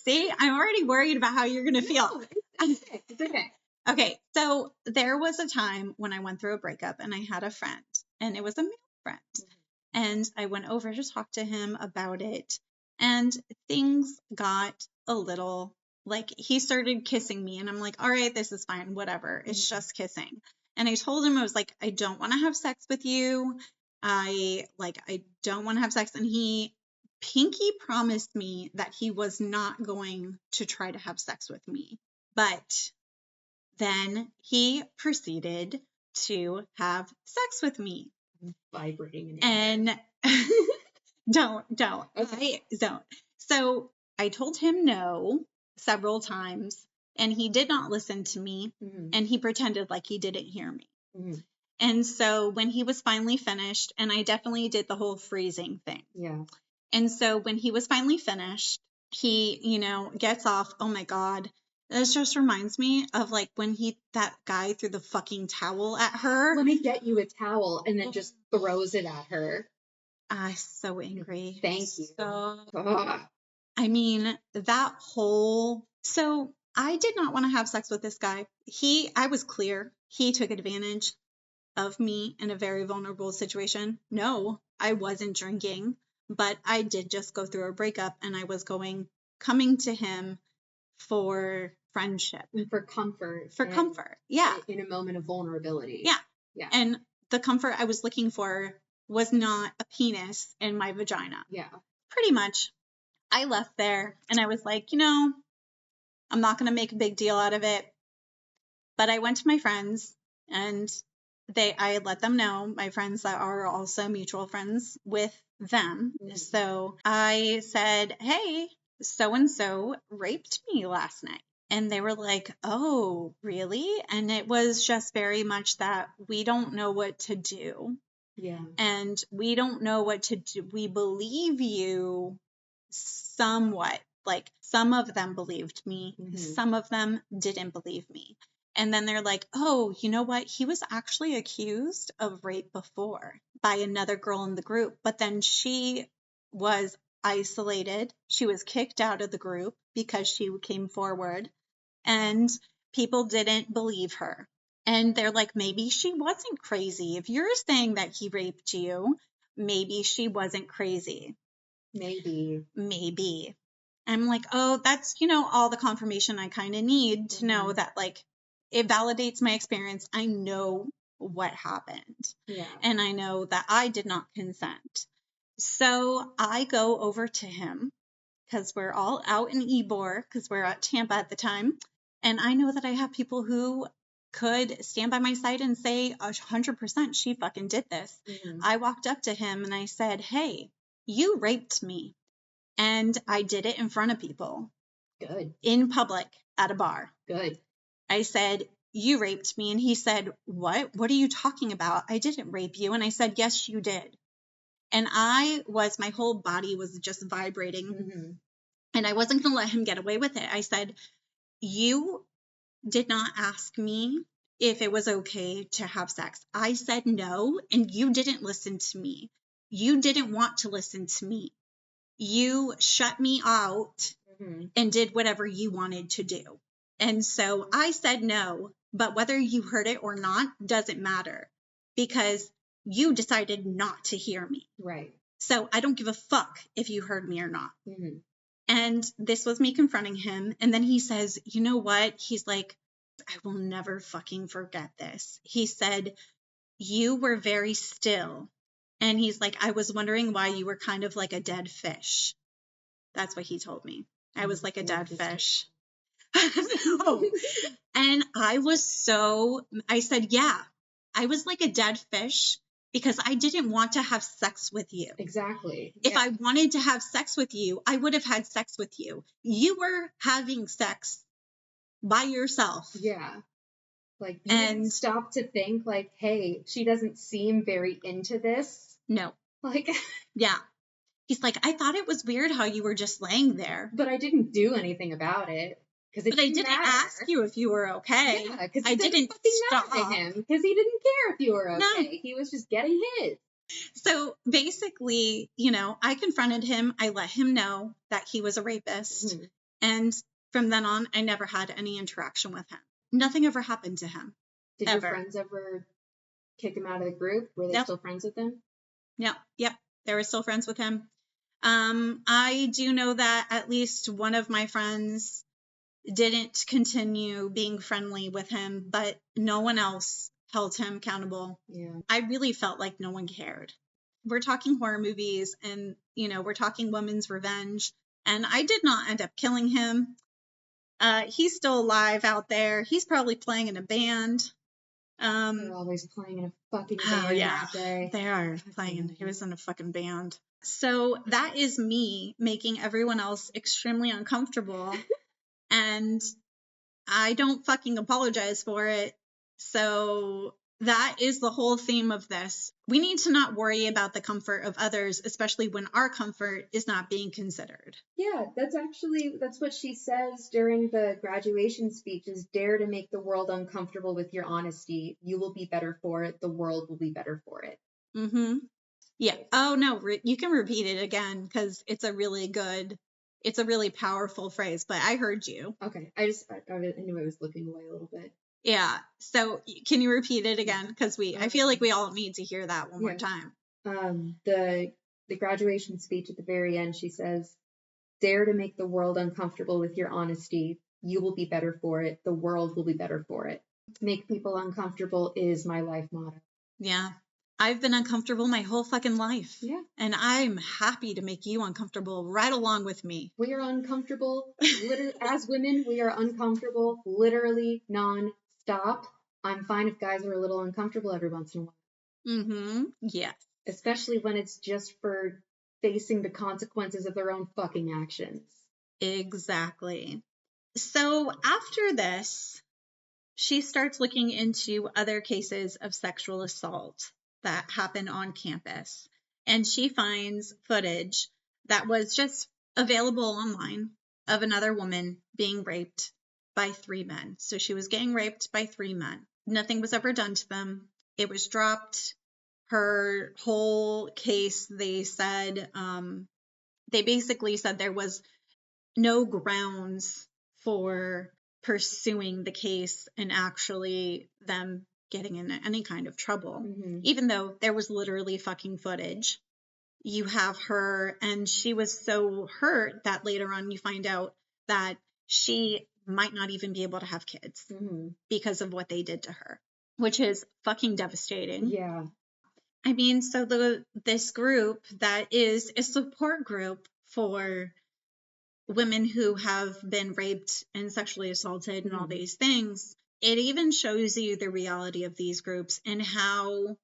Speaker 3: See, I'm already worried about how you're going to feel.
Speaker 11: It's okay.
Speaker 3: Okay, so there was a time when I went through a breakup and I had a friend, and it was a male friend. And I went over to talk to him about it, and things got a little, like, he started kissing me, and I'm like, all right, this is fine, whatever. It's just kissing. And I told him, I was like, I don't want to have sex with you. I don't want to have sex. And he pinky promised me that he was not going to try to have sex with me. But then he proceeded to have sex with me.
Speaker 11: Vibrating.
Speaker 3: And don't.
Speaker 11: Okay.
Speaker 3: Don't. So I told him no several times, and he did not listen to me, and he pretended like he didn't hear me. And so when he was finally finished, and I definitely did the whole freezing thing.
Speaker 11: Yeah.
Speaker 3: And so when he was finally finished, he, gets off. Oh my God. This just reminds me of like when that guy threw the fucking towel at her.
Speaker 11: Let me get you a towel, and then just throws it at her.
Speaker 3: I'm so angry.
Speaker 11: Thank you.
Speaker 3: So,
Speaker 11: Ugh.
Speaker 3: I mean, so I did not want to have sex with this guy. I was clear. He took advantage of me in a very vulnerable situation. No, I wasn't drinking, but I did just go through a breakup, and I was coming to him for friendship.
Speaker 11: And for comfort.
Speaker 3: Yeah.
Speaker 11: In a moment of vulnerability.
Speaker 3: Yeah.
Speaker 11: Yeah.
Speaker 3: And the comfort I was looking for was not a penis in my vagina.
Speaker 11: Yeah.
Speaker 3: Pretty much. I left there and I was like, I'm not going to make a big deal out of it. But I went to my friends and I let them know, my friends that are also mutual friends with them. So I said, hey, so-and-so raped me last night. And they were like, oh, really? And it was just very much that we don't know what to do.
Speaker 11: Yeah.
Speaker 3: And we don't know what to do. We believe you somewhat. Like some of them believed me. Some of them didn't believe me. And then they're like, oh, you know what? He was actually accused of rape before by another girl in the group. But then she was isolated. She was kicked out of the group because she came forward and people didn't believe her. And they're like, maybe she wasn't crazy. If you're saying that he raped you, maybe she wasn't crazy. Maybe. I'm like, oh, that's, all the confirmation I kind of need to know that, like, it validates my experience. I know what happened.
Speaker 11: Yeah.
Speaker 3: And I know that I did not consent. So I go over to him because we're all out in Ybor because we're at Tampa at the time. And I know that I have people who could stand by my side and say 100% she fucking did this. I walked up to him and I said, hey, you raped me. And I did it in front of people.
Speaker 11: Good.
Speaker 3: In public at a bar.
Speaker 11: Good.
Speaker 3: I said, you raped me. And he said, what? What are you talking about? I didn't rape you. And I said, yes, you did. And my whole body was just vibrating. And I wasn't going to let him get away with it. I said, you did not ask me if it was okay to have sex. I said no, and you didn't listen to me. You didn't want to listen to me. You shut me out and did whatever you wanted to do. And so I said no, but whether you heard it or not doesn't matter because you decided not to hear me.
Speaker 11: Right.
Speaker 3: So I don't give a fuck if you heard me or not. And this was me confronting him. And then he says, you know what? He's like, I will never fucking forget this. He said, you were very still. And he's like, I was wondering why you were kind of like a dead fish. That's what he told me. I was like a dead fish. And I said, yeah, I was like a dead fish because I didn't want to have sex with you.
Speaker 11: Exactly.
Speaker 3: If I wanted to have sex with you, I would have had sex with you. You were having sex by yourself.
Speaker 11: Yeah. Like, you didn't stop to think, like, hey, she doesn't seem very into this.
Speaker 3: No.
Speaker 11: Like,
Speaker 3: yeah. He's like, I thought it was weird how you were just laying there.
Speaker 11: But I didn't do anything about it. But
Speaker 3: I didn't ask you if you were okay.
Speaker 11: Yeah, because
Speaker 3: I didn't stop
Speaker 11: him because he didn't care if you were okay.
Speaker 3: No.
Speaker 11: He was just getting his.
Speaker 3: So basically, I confronted him. I let him know that he was a rapist. And from then on, I never had any interaction with him. Nothing ever happened to him.
Speaker 11: Did your friends ever kick him out of the group? Were they still friends with him?
Speaker 3: No. Yep. They were still friends with him. I do know that at least one of my friends didn't continue being friendly with him, but no one else held him accountable.
Speaker 11: Yeah.
Speaker 3: I really felt like no one cared. we're talking horror movies and, you know, we're talking women's revenge. And I did not end up killing him. He's still alive out there. He's probably playing in a band.
Speaker 11: They're always playing in a fucking band that day.
Speaker 3: They are playing. He was in a fucking band. So that is me making everyone else extremely uncomfortable. And I don't fucking apologize for it. So that is the whole theme of this. We need to not worry about the comfort of others, especially when our comfort is not being considered.
Speaker 11: Yeah, that's what she says during the graduation speech is dare to make the world uncomfortable with your honesty. You will be better for it. The world will be better for it.
Speaker 3: Mm-hmm. Yeah. Oh, no, you can repeat it again because it's a really powerful phrase, but I heard you.
Speaker 11: Okay. I knew I was looking away a little bit.
Speaker 3: Yeah. So can you repeat it again? Because I feel like we all need to hear that one more time.
Speaker 11: The graduation speech at the very end, she says, dare to make the world uncomfortable with your honesty. You will be better for it. The world will be better for it. Make people uncomfortable is my life motto.
Speaker 3: Yeah. I've been uncomfortable my whole fucking life.
Speaker 11: Yeah.
Speaker 3: And I'm happy to make you uncomfortable right along with me.
Speaker 11: We are uncomfortable. As women, we are uncomfortable literally non-stop. I'm fine if guys are a little uncomfortable every once in a while.
Speaker 3: Mm-hmm. Yes.
Speaker 11: Especially when it's just for facing the consequences of their own fucking actions.
Speaker 3: Exactly. So after this, she starts looking into other cases of sexual assault that happen on campus. And she finds footage that was just available online of another woman being raped by 3 men. So she was getting raped by 3 men. Nothing was ever done to them. It was dropped. Her whole case, they said, they basically said there was no grounds for pursuing the case and actually them getting in any kind of trouble, even though there was literally fucking footage. You have her, and she was so hurt that later on you find out that she might not even be able to have kids because of what they did to her, which is fucking devastating.
Speaker 11: Yeah.
Speaker 3: I mean, so this group that is a support group for women who have been raped and sexually assaulted and all these things, it even shows you the reality of these groups and how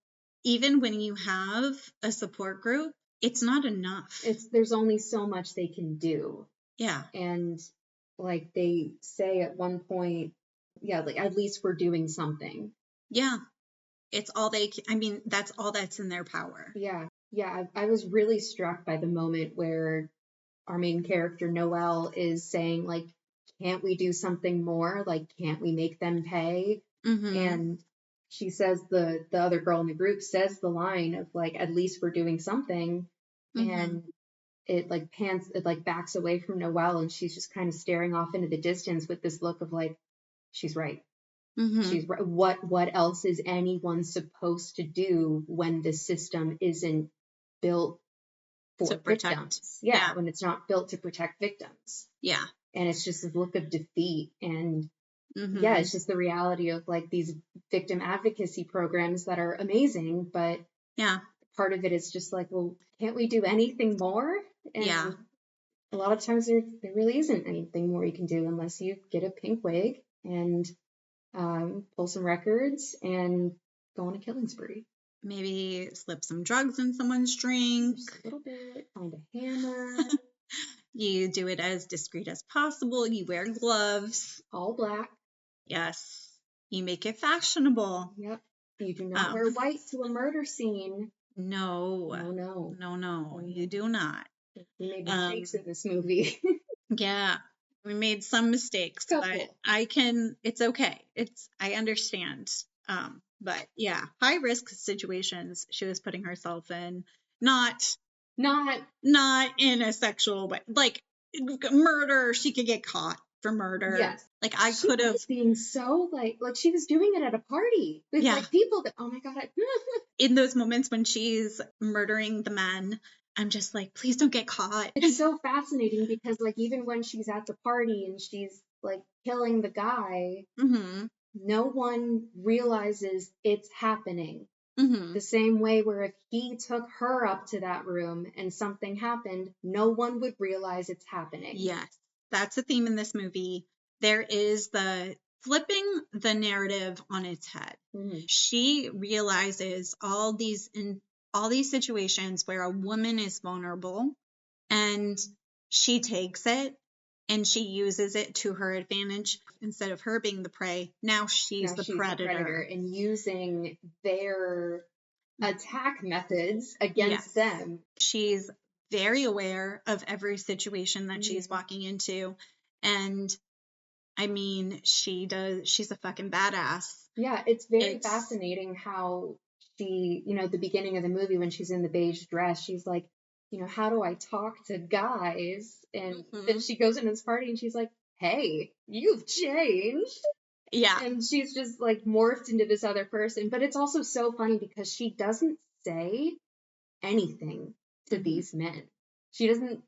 Speaker 3: even when you have a support group, it's not enough.
Speaker 11: There's only so much they can do.
Speaker 3: Yeah.
Speaker 11: And like they say at one point, yeah, like at least we're doing something.
Speaker 3: Yeah. It's all that's all that's in their power.
Speaker 11: Yeah. Yeah. I was really struck by the moment where our main character, Noelle, is saying, like, can't we do something more? Like, can't we make them pay? And she says, the other girl in the group says the line of, like, at least we're doing something. And it, like, backs away from Noelle, and she's just kind of staring off into the distance with this look of, like, she's right. She's right. What else is anyone supposed to do when the system isn't built for victims? Yeah, when it's not built to protect victims.
Speaker 3: Yeah.
Speaker 11: And it's just this look of defeat. And yeah, it's just the reality of like these victim advocacy programs that are amazing, but
Speaker 3: yeah,
Speaker 11: part of it is just like, well, can't we do anything more? And
Speaker 3: yeah.
Speaker 11: A lot of times there really isn't anything more you can do unless you get a pink wig and pull some records and go on a killing spree.
Speaker 3: Maybe slip some drugs in someone's drink.
Speaker 11: Just a little bit, find a hammer.
Speaker 3: You do it as discreet as possible. You wear gloves.
Speaker 11: All black.
Speaker 3: Yes. You make it fashionable.
Speaker 11: Yep. You do not wear white to a murder scene.
Speaker 3: No.
Speaker 11: No.
Speaker 3: You do not.
Speaker 11: We made mistakes in this movie.
Speaker 3: Yeah. We made some mistakes, but it's okay. I understand. But yeah, high risk situations she was putting herself in, not in a sexual way, like murder. She could get caught for murder.
Speaker 11: Yes.
Speaker 3: Like I could have
Speaker 11: being so like she was doing it at a party with like people that, oh my God.
Speaker 3: In those moments when she's murdering the men, I'm just like, please don't get caught.
Speaker 11: It's so fascinating because like even when she's at the party and she's like killing the guy, no one realizes it's happening.
Speaker 3: Mm-hmm.
Speaker 11: The same way where if he took her up to that room and something happened, no one would realize it's happening.
Speaker 3: Yes, that's a theme in this movie. There is the flipping the narrative on its head.
Speaker 11: Mhm.
Speaker 3: She realizes all these situations where a woman is vulnerable, and she takes it and she uses it to her advantage. Instead of her being the prey, now she's the predator.
Speaker 11: And using their attack methods against
Speaker 3: Yes.
Speaker 11: them.
Speaker 3: She's very aware of every situation that she's
Speaker 11: Mhm.
Speaker 3: walking into. And I mean, she's a fucking badass.
Speaker 11: Yeah, it's very fascinating how she, the beginning of the movie when she's in the beige dress, she's like, how do I talk to guys? And then she goes into this party and she's like, hey, you've changed.
Speaker 3: Yeah.
Speaker 11: And she's just like morphed into this other person. But it's also so funny because she doesn't say anything to these men. She doesn't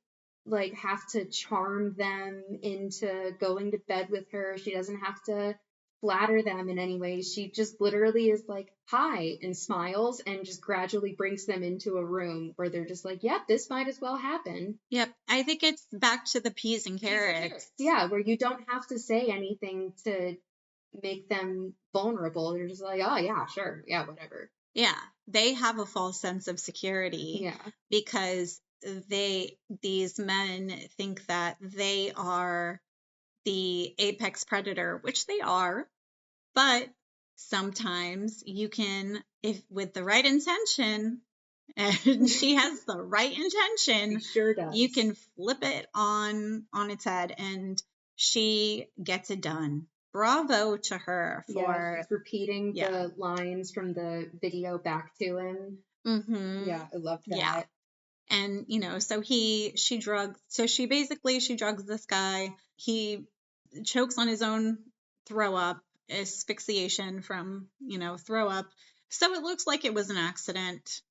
Speaker 11: like have to charm them into going to bed with her. She doesn't have to flatter them in any way. She just literally is like, hi, and smiles and just gradually brings them into a room where they're just like, yep, this might as well happen.
Speaker 3: Yep. I think it's back to the peas and carrots.
Speaker 11: Yeah, where you don't have to say anything to make them vulnerable. They're just like, oh yeah, sure. Yeah, whatever.
Speaker 3: Yeah. They have a false sense of security.
Speaker 11: Yeah.
Speaker 3: Because these men think that they are the apex predator, which they are, but sometimes you can, if with the right intention, and she has the right intention,
Speaker 11: She sure does.
Speaker 3: You can flip it on its head, and she gets it done. Bravo to her for
Speaker 11: she's repeating the lines from the video back to him.
Speaker 3: Mm-hmm.
Speaker 11: Yeah, I loved that.
Speaker 3: Yeah. And, so she drugs this guy. He chokes on his own throw up, asphyxiation from, throw up. So it looks like it was an accident.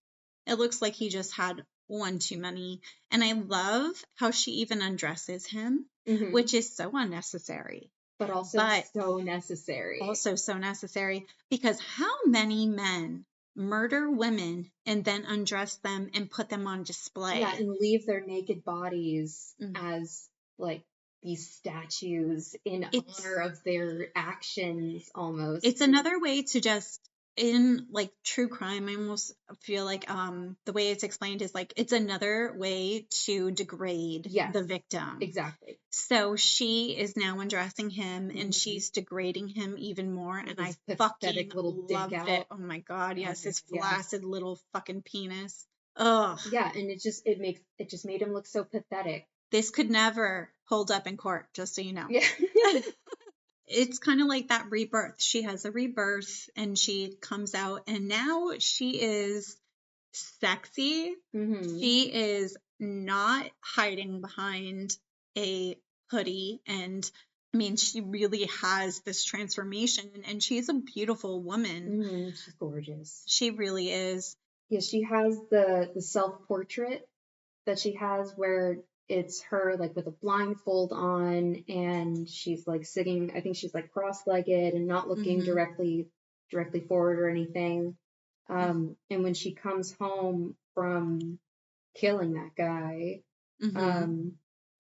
Speaker 3: It looks like he just had one too many. And I love how she even undresses him, which is so unnecessary.
Speaker 11: But also so necessary.
Speaker 3: Also so necessary, because how many men murder women and then undress them and put them on display?
Speaker 11: Yeah, and leave their naked bodies as like these statues in honor of their actions almost.
Speaker 3: It's another way to just, in like true crime, I almost feel like the way it's explained is like it's another way to degrade the victim.
Speaker 11: Exactly.
Speaker 3: So she is now undressing him and she's degrading him even more, and I fucking loved it. Oh my god, yes, his flaccid little fucking penis. Ugh.
Speaker 11: Yeah, and it just made him look so pathetic.
Speaker 3: This could never hold up in court, just so you know.
Speaker 11: Yeah.
Speaker 3: It's kind of like that rebirth. She has a rebirth and she comes out, and now she is sexy.
Speaker 11: Mm-hmm.
Speaker 3: She is not hiding behind a hoodie. And I mean, she really has this transformation, and she's a beautiful woman.
Speaker 11: Mm-hmm. She's gorgeous.
Speaker 3: She really is.
Speaker 11: Yeah, she has the self-portrait that she has where it's her like with a blindfold on, and she's like sitting, I think she's like cross-legged and not looking directly forward or anything. And when she comes home from killing that guy,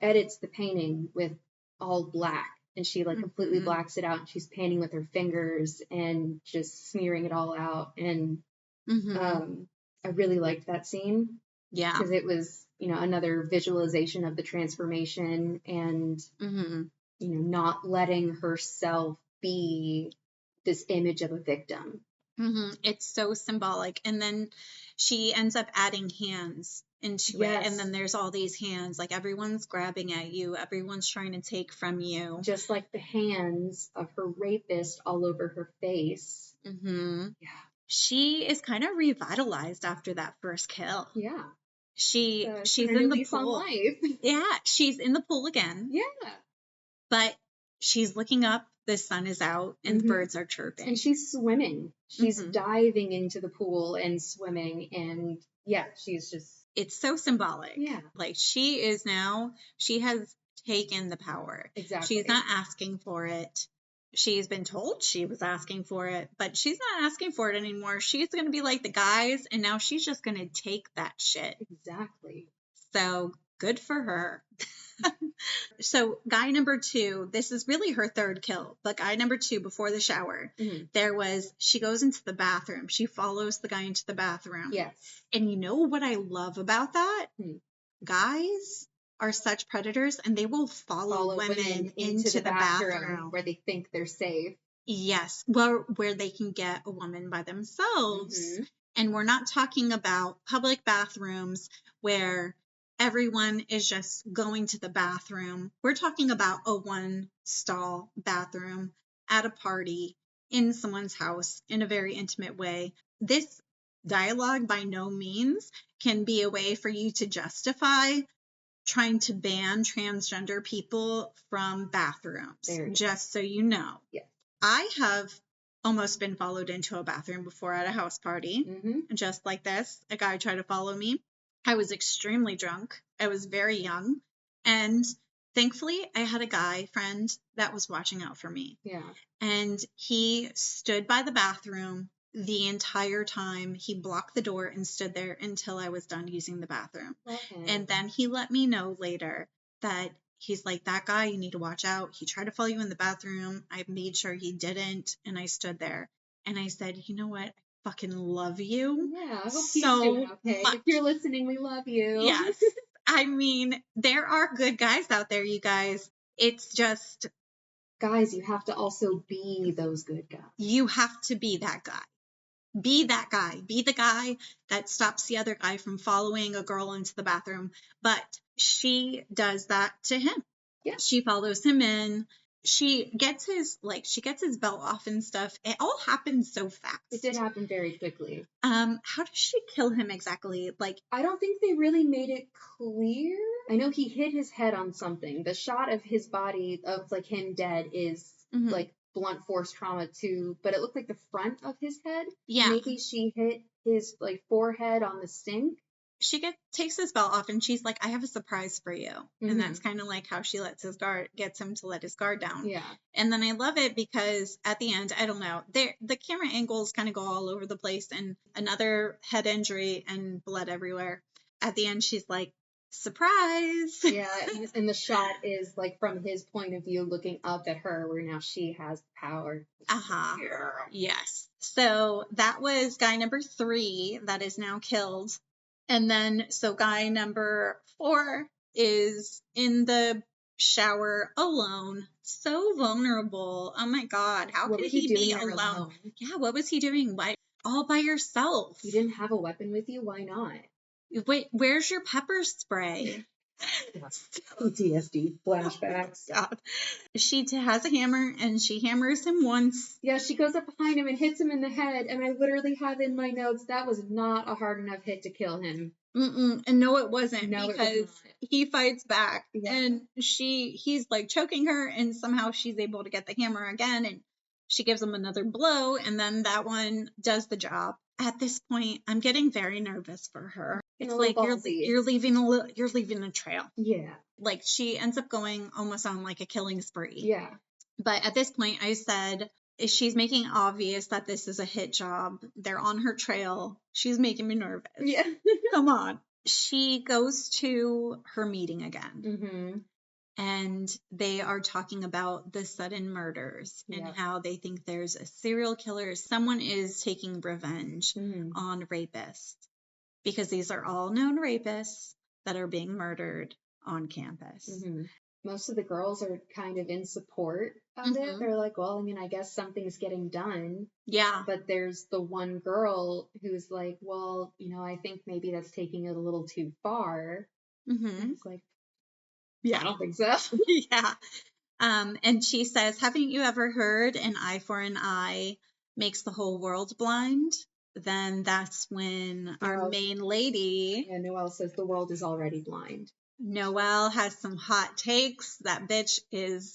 Speaker 11: edits the painting with all black, and she like completely blacks it out, and she's painting with her fingers and just smearing it all out. And I really liked that scene.
Speaker 3: Yeah.
Speaker 11: Because it was, another visualization of the transformation and, not letting herself be this image of a victim.
Speaker 3: It's so symbolic. And then she ends up adding hands into it. And then there's all these hands, like everyone's grabbing at you. Everyone's trying to take from you.
Speaker 11: Just like the hands of her rapist all over her face.
Speaker 3: Yeah. She is kind of revitalized after that first kill.
Speaker 11: Yeah.
Speaker 3: She's in the pool.
Speaker 11: On life.
Speaker 3: Yeah, she's in the pool again.
Speaker 11: Yeah.
Speaker 3: But she's looking up, the sun is out, and birds are chirping.
Speaker 11: And she's swimming. She's diving into the pool and swimming, and she's just...
Speaker 3: It's so symbolic.
Speaker 11: Yeah.
Speaker 3: Like she has taken the power.
Speaker 11: Exactly.
Speaker 3: She's not asking for it. she's been told she was asking for it, but she's not asking for it anymore. She's going to be like the guys, and now she's just going to take that shit.
Speaker 11: Exactly.
Speaker 3: So good for her. So guy number 2, this is really her third kill, but guy number 2, before the shower, she goes into the bathroom. She follows the guy into the bathroom.
Speaker 11: Yes.
Speaker 3: And you know what I love about that? Guys are such predators, and they will follow women into the bathroom
Speaker 11: where they think they're safe.
Speaker 3: Yes, well, where they can get a woman by themselves. And we're not talking about public bathrooms where everyone is just going to the bathroom. We're talking about a one-stall bathroom at a party in someone's house in a very intimate way. This dialogue by no means can be a way for you to justify trying to ban transgender people from bathrooms, just so you know.
Speaker 11: Yeah.
Speaker 3: I have almost been followed into a bathroom before at a house party, just like this. A guy tried to follow me. I was extremely drunk. I was very young. And thankfully, I had a guy friend that was watching out for me.
Speaker 11: Yeah.
Speaker 3: And he stood by the bathroom the entire time. He blocked the door and stood there until I was done using the bathroom.
Speaker 11: Okay.
Speaker 3: And then he let me know later that he's like, that guy, you need to watch out. He tried to follow you in the bathroom. I made sure he didn't. And I stood there and I said, you know what? I fucking love you.
Speaker 11: Yeah, I hope
Speaker 3: so
Speaker 11: he's doing okay.
Speaker 3: much.
Speaker 11: If you're listening, we love you.
Speaker 3: Yes. I mean, there are good guys out there, you guys. It's just...
Speaker 11: Guys, you have to also be those good guys.
Speaker 3: You have to be that guy. Be that guy. Be the guy that stops the other guy from following a girl into the bathroom. But she does that to him.
Speaker 11: Yeah.
Speaker 3: She follows him in. She gets his belt off and stuff. It all happened so fast.
Speaker 11: It did happen very quickly.
Speaker 3: How does she kill him exactly?
Speaker 11: I don't think they really made it clear. I know he hit his head on something. The shot of his body, of him dead, is blunt force trauma too, but it looked like the front of his head.
Speaker 3: Yeah.
Speaker 11: Maybe she hit his forehead on the sink.
Speaker 3: She takes his belt off and she's like, I have a surprise for you. And that's kind of like how she gets him to let his guard down.
Speaker 11: Yeah.
Speaker 3: And then I love it because at the end, I don't know, the camera angles kind of go all over the place, and another head injury and blood everywhere. At the end, she's like, surprise.
Speaker 11: Yeah. And the shot is from his point of view looking up at her, where now she has power.
Speaker 3: Uh-huh. Yeah. Yes. So that was guy number 3 that is now killed. And then, so guy number 4 is in the shower alone, so vulnerable. Oh my God, how could he be alone? Yeah, what was he doing? Why all by yourself?
Speaker 11: You didn't have a weapon with you? Why not?
Speaker 3: Wait, where's your pepper spray?
Speaker 11: PTSD flashbacks.
Speaker 3: God. She has a hammer and she hammers him once.
Speaker 11: Yeah, she goes up behind him and hits him in the head, and I literally have in my notes that was not a hard enough hit to kill him.
Speaker 3: And no, it wasn't, because he fights back,
Speaker 11: yeah.
Speaker 3: And he's choking her, and somehow she's able to get the hammer again, and she gives him another blow, and then that one does the job. At this point, I'm getting very nervous for her. It's like you're leaving a trail.
Speaker 11: Yeah.
Speaker 3: She ends up going almost on a killing spree.
Speaker 11: Yeah.
Speaker 3: But at this point, I said, she's making obvious that this is a hit job. They're on her trail. She's making me nervous.
Speaker 11: Yeah.
Speaker 3: Come on. She goes to her meeting again. And they are talking about the sudden murders and how they think there's a serial killer. Someone is taking revenge on rapists, because these are all known rapists that are being murdered on campus.
Speaker 11: Most of the girls are kind of in support of it. They're like, well, I mean, I guess something's getting done.
Speaker 3: Yeah.
Speaker 11: But there's the one girl who's like, well, I think maybe that's taking it a little too far. It's like, yeah, I don't think so.
Speaker 3: Yeah. And she says, haven't you ever heard an eye for an eye makes the whole world blind? Then that's when our main lady...
Speaker 11: Yeah, Noelle says the world is already blind.
Speaker 3: Noelle has some hot takes. That bitch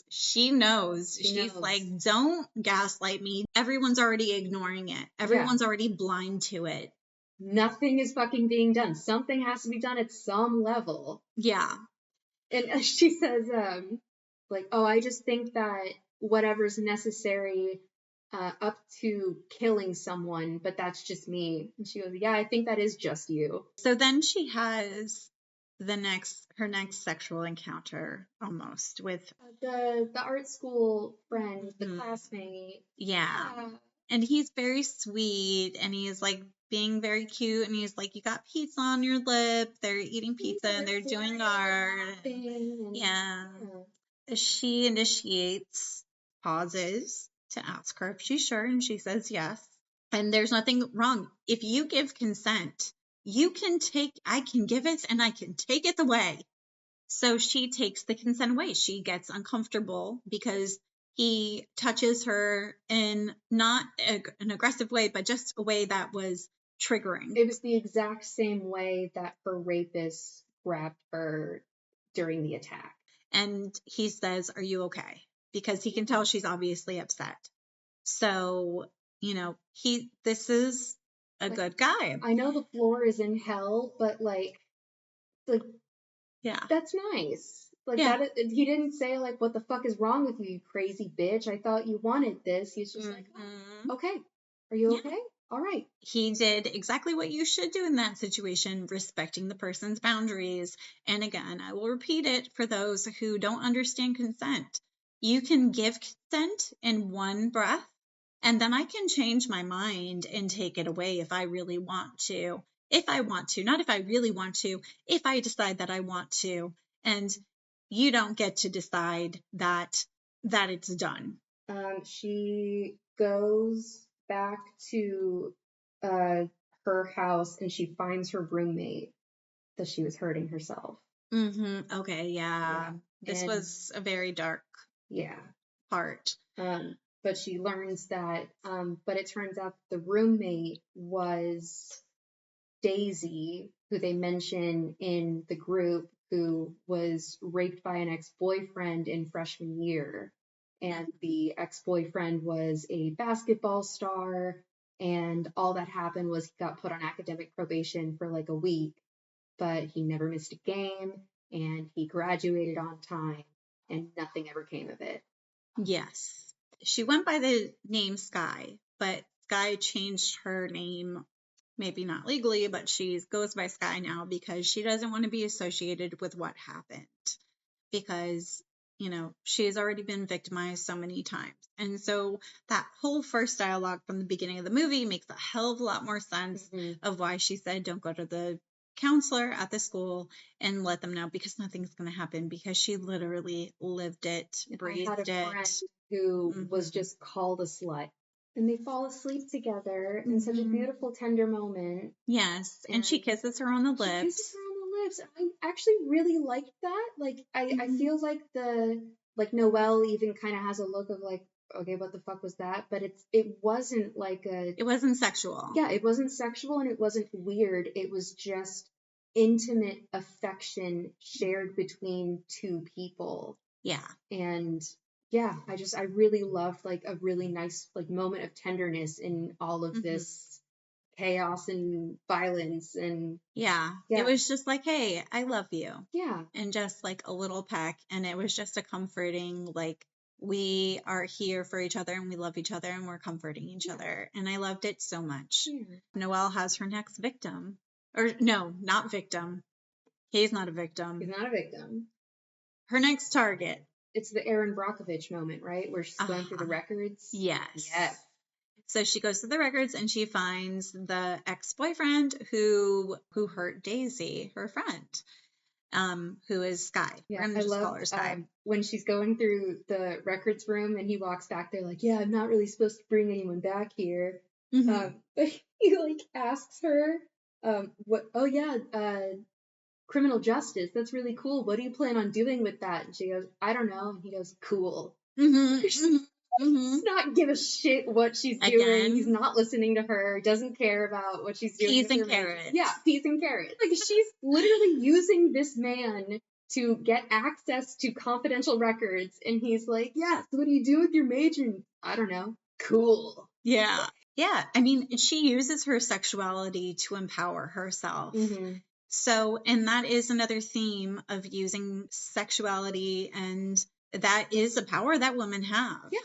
Speaker 3: she knows. She's like, don't gaslight me. Everyone's already ignoring it. Everyone's already blind to it.
Speaker 11: Nothing is fucking being done. Something has to be done at some level.
Speaker 3: Yeah.
Speaker 11: And she says, I just think that whatever's necessary up to killing someone, but that's just me. And she goes, yeah, I think that is just you.
Speaker 3: So then she has her next sexual encounter almost with
Speaker 11: the art school friend, the classmate.
Speaker 3: Yeah. And he's very sweet, and he's like being very cute, and he's like, you got pizza on your lip. They're eating pizza and they're doing art. Yeah. She initiates, pauses to ask her if she's sure, and she says yes. And there's nothing wrong. If you give consent, I can give it and I can take it away. So she takes the consent away. She gets uncomfortable because he touches her in not an aggressive way, but just a way that was triggering.
Speaker 11: It was the exact same way that her rapist grabbed her during the attack.
Speaker 3: And he says, are you okay? Because he can tell she's obviously upset. So, this is a good guy.
Speaker 11: I know the floor is in hell, but like, yeah, that's nice. Like that, he didn't say like, what the fuck is wrong with you crazy bitch? I thought you wanted this. He's just like, oh, okay. Are you okay? All right.
Speaker 3: He did exactly what you should do in that situation, respecting the person's boundaries. And again, I will repeat it for those who don't understand consent. You can give consent in one breath, and then I can change my mind and take it away if I really want to. If I want to, not if I really want to, if I decide that I want to. And you don't get to decide that it's done.
Speaker 11: She goes back to her house and she finds her roommate that she was hurting herself.
Speaker 3: Okay, yeah. This was a very dark part.
Speaker 11: But she learns that, but it turns out the roommate was Daisy, who they mention in the group, who was raped by an ex-boyfriend in freshman year. And the ex-boyfriend was a basketball star, and all that happened was he got put on academic probation for like a week, but he never missed a game, and he graduated on time, and nothing ever came of it.
Speaker 3: Yes. She went by the name Sky, but Sky changed her name, maybe not legally, but she goes by Sky now because she doesn't want to be associated with what happened. Because, she's already been victimized so many times. And so that whole first dialogue from the beginning of the movie makes a hell of a lot more sense of why she said don't go to the counselor at the school and let them know, because nothing's going to happen, because she literally lived it, breathed it.
Speaker 11: I had a friend who was just called a slut. And they fall asleep together in such a beautiful, tender moment.
Speaker 3: Yes, and she kisses her on the lips.
Speaker 11: She kisses her on the lips. I actually really liked that. Like, I feel like Noelle even kind of has a look of like, okay, what the fuck was that? But it wasn't
Speaker 3: it wasn't sexual.
Speaker 11: Yeah, it wasn't sexual and it wasn't weird. It was just intimate affection shared between two people.
Speaker 3: Yeah.
Speaker 11: And yeah, I really loved like a really nice like moment of tenderness in all of this chaos and violence. And
Speaker 3: yeah, it was just like, hey, I love you.
Speaker 11: Yeah.
Speaker 3: And just like a little peck. And it was just a comforting, like, we are here for each other and we love each other and we're comforting each other. And I loved it so much. Noelle has her next victim. Or no, not victim. He's not a victim.
Speaker 11: He's not a victim.
Speaker 3: Her next target.
Speaker 11: It's the Erin Brockovich moment, right? Where she's going through the records.
Speaker 3: Yes. Yes. So she goes to the records and she finds the ex-boyfriend who hurt Daisy, her friend, who is Sky.
Speaker 11: Yeah,
Speaker 3: I'm just call her Sky.
Speaker 11: When she's going through the records room and he walks back there like, yeah, I'm not really supposed to bring anyone back here. But he like asks her, criminal justice. That's really cool. What do you plan on doing with that? And she goes, I don't know. And he goes, cool. Does not give a shit what she's doing. He's not listening to her. Doesn't care about what she's doing.
Speaker 3: Peas and carrots.
Speaker 11: Yeah, peas and carrots. Like she's literally using this man to get access to confidential records, and he's like, yeah, so what do you do with your major? And, I don't know. Cool.
Speaker 3: Yeah. Yeah. I mean, she uses her sexuality to empower herself. So, and that is another theme of using sexuality and that is a power that women have.
Speaker 11: Yeah.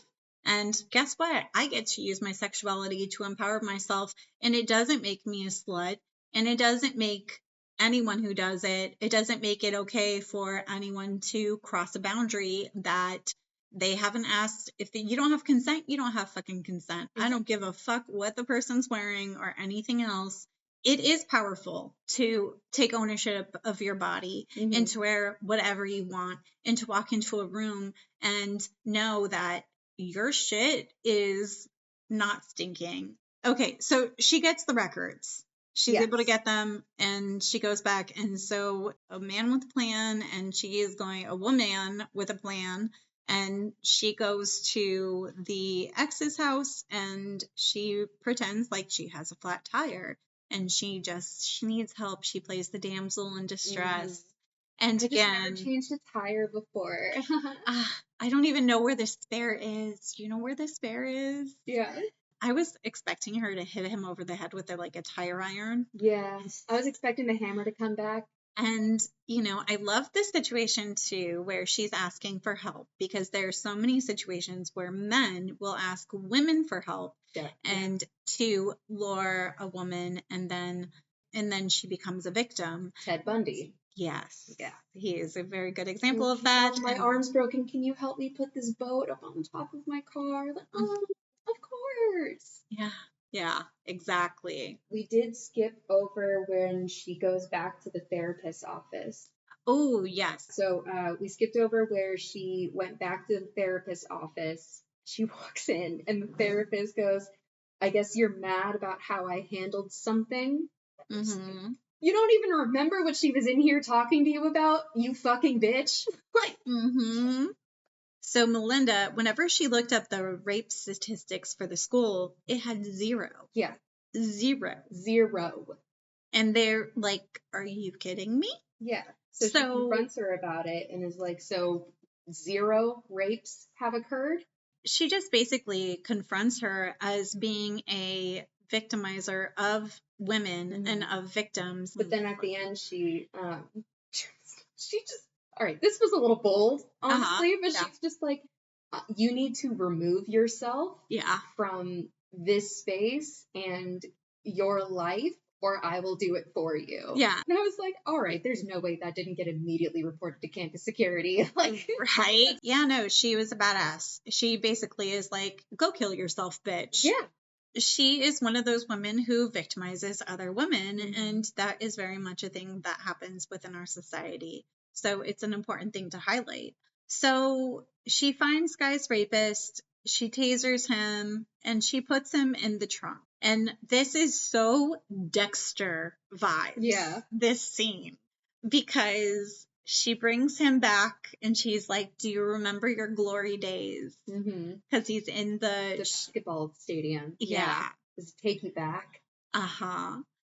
Speaker 3: And guess what? I get to use my sexuality to empower myself, and it doesn't make me a slut, and it doesn't make anyone who does it, it doesn't make it okay for anyone to cross a boundary that they haven't asked. If you don't have consent, you don't have fucking consent. I don't give a fuck what the person's wearing or anything else. It is powerful to take ownership of your body and to wear whatever you want and to walk into a room and know that your shit is not stinking. Okay, so she gets the records. She's able to get them, and she goes back. And so a man with a plan, and she is going, a woman with a plan, and she goes to the ex's house, and she pretends like she has a flat tire, and she needs help. She plays the damsel in distress. And
Speaker 11: I
Speaker 3: again,
Speaker 11: just never changed a tire before.
Speaker 3: I don't even know where the spare is. You know where the spare is?
Speaker 11: Yeah.
Speaker 3: I was expecting her to hit him over the head with a tire iron.
Speaker 11: Yeah. I was expecting the hammer to come back.
Speaker 3: And, I love this situation too, where she's asking for help, because there are so many situations where men will ask women for help and to lure a woman, and then she becomes a victim.
Speaker 11: Ted Bundy.
Speaker 3: Yes. Yeah. He is a very good example of that.
Speaker 11: My arm's broken. Can you help me put this boat up on top of my car? Like, of course.
Speaker 3: Yeah. Yeah, exactly.
Speaker 11: We did skip over when she goes back to the therapist's office.
Speaker 3: Oh, yes.
Speaker 11: So we skipped over where she went back to the therapist's office. She walks in, and the therapist goes, I guess you're mad about how I handled something.
Speaker 3: Mm-hmm.
Speaker 11: You don't even remember what she was in here talking to you about, you fucking bitch.
Speaker 3: Mm-hmm. So Melinda, whenever she looked up the rape statistics for the school, it had 0.
Speaker 11: Yeah.
Speaker 3: 0. And they're like, are you kidding me?
Speaker 11: Yeah. So she confronts her about it and is like, so 0 rapes have occurred?
Speaker 3: She just basically confronts her as being a victimizer of women and of victims.
Speaker 11: But then at the end, she just, all right, this was a little bold, honestly, but she's just like, you need to remove yourself from this space and your life, or I will do it for you.
Speaker 3: Yeah.
Speaker 11: And I was like, all right, there's no way that didn't get immediately reported to campus security. Like,
Speaker 3: right? Yeah, no, she was a badass. She basically is like, go kill yourself, bitch.
Speaker 11: Yeah.
Speaker 3: She is one of those women who victimizes other women, and that is very much a thing that happens within our society. So it's an important thing to highlight. So she finds Guy's rapist, she tasers him, and she puts him in the trunk. And this is so Dexter vibes, this scene, because she brings him back and she's like, do you remember your glory days? Because he's in the
Speaker 11: basketball stadium.
Speaker 3: Yeah.
Speaker 11: Does it take you back?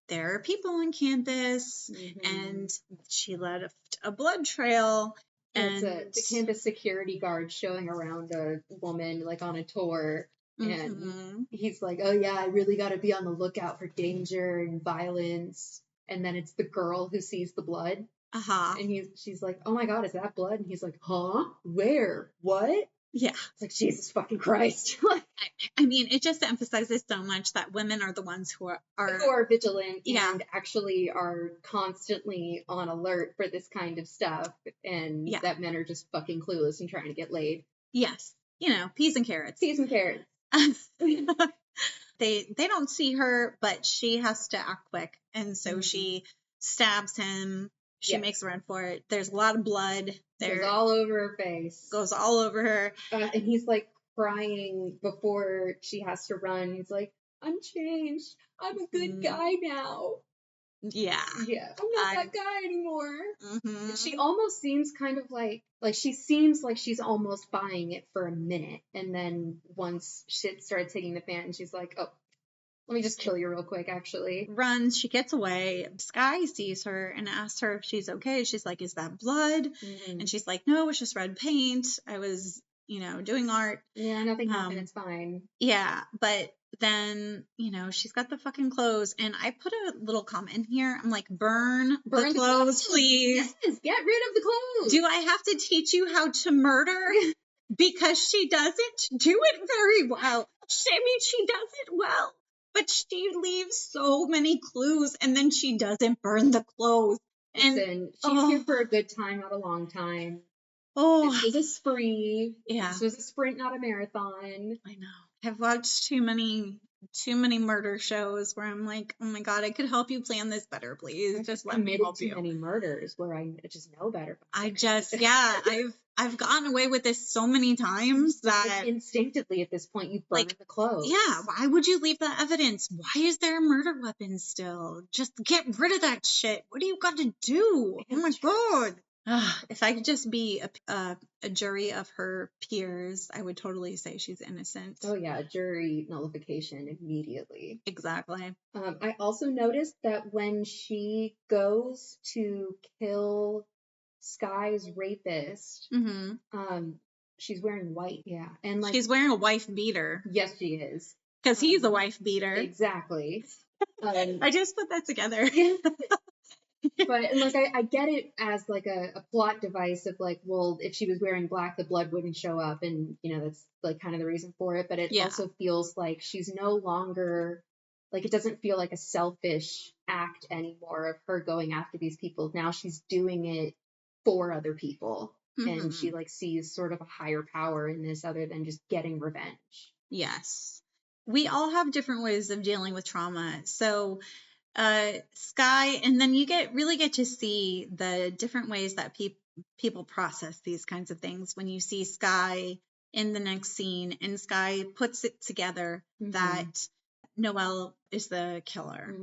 Speaker 3: There are people on campus, and she left a blood trail. And
Speaker 11: the campus security guard showing around a woman like on a tour. And he's like, oh yeah, I really got to be on the lookout for danger and violence. And then it's the girl who sees the blood. And she's like, oh my God, is that blood? And he's like, huh? Where? What?
Speaker 3: Yeah.
Speaker 11: It's like, Jesus fucking Christ.
Speaker 3: I mean, it just emphasizes so much that women are the ones who are
Speaker 11: vigilant and actually are constantly on alert for this kind of stuff. And that men are just fucking clueless and trying to get laid.
Speaker 3: Yes. Peas and carrots.
Speaker 11: Peas and carrots.
Speaker 3: They don't see her, but she has to act quick. And so she stabs him. She makes a run for it. There's a lot of blood.
Speaker 11: Goes all over her face.
Speaker 3: Goes all over her.
Speaker 11: And he's like crying before she has to run. He's like, I'm changed. I'm a good guy now.
Speaker 3: Yeah.
Speaker 11: Yeah. I'm not that guy anymore. And she almost seems kind of like she seems like she's almost buying it for a minute. And then once shit starts hitting the fan, she's like, oh, let me just kill you real quick, actually.
Speaker 3: Runs, she gets away. Sky sees her and asks her if she's okay. She's like, is that blood? And she's like, no, it's just red paint. I was doing art.
Speaker 11: Yeah, nothing happened. It's fine.
Speaker 3: Yeah, but then, she's got the fucking clothes, and I put a little comment here. I'm like, burn the clothes, please.
Speaker 11: Yes, get rid of the clothes.
Speaker 3: Do I have to teach you how to murder? Because she doesn't do it very well. She does it well, but she leaves so many clues, and then she doesn't burn the clothes.
Speaker 11: Listen, she's here for a good time, not a long time. This was a spree.
Speaker 3: Yeah.
Speaker 11: This was a sprint, not a marathon.
Speaker 3: I know. I've watched too many murder shows where I'm like, oh my God, I could help you plan this better, please. Just let me help you.
Speaker 11: Too many murders where I just know better.
Speaker 3: I've gotten away with this so many times that
Speaker 11: instinctively at this point you burn the clothes.
Speaker 3: Yeah, why would you leave that evidence? Why is there a murder weapon still? Just get rid of that shit. What do you got to do? Oh my God. If I could just be a jury of her peers, I would totally say she's innocent.
Speaker 11: Oh yeah, jury nullification immediately.
Speaker 3: Exactly.
Speaker 11: I also noticed that when she goes to kill Sky's rapist, she's wearing white. Yeah, and
Speaker 3: she's wearing a wife beater.
Speaker 11: Yes, she is.
Speaker 3: Because he's a wife beater.
Speaker 11: Exactly.
Speaker 3: I just put that together.
Speaker 11: But I get it as a plot device of well, if she was wearing black, the blood wouldn't show up, and that's kind of the reason for it. But it also feels like she's no longer it doesn't feel like a selfish act anymore of her going after these people. Now she's doing it for other people, and she sees sort of a higher power in this other than just getting revenge.
Speaker 3: Yes, we all have different ways of dealing with trauma, so. Sky, and then you really get to see the different ways that people process these kinds of things when you see Sky in the next scene, and Sky puts it together that Noelle is the killer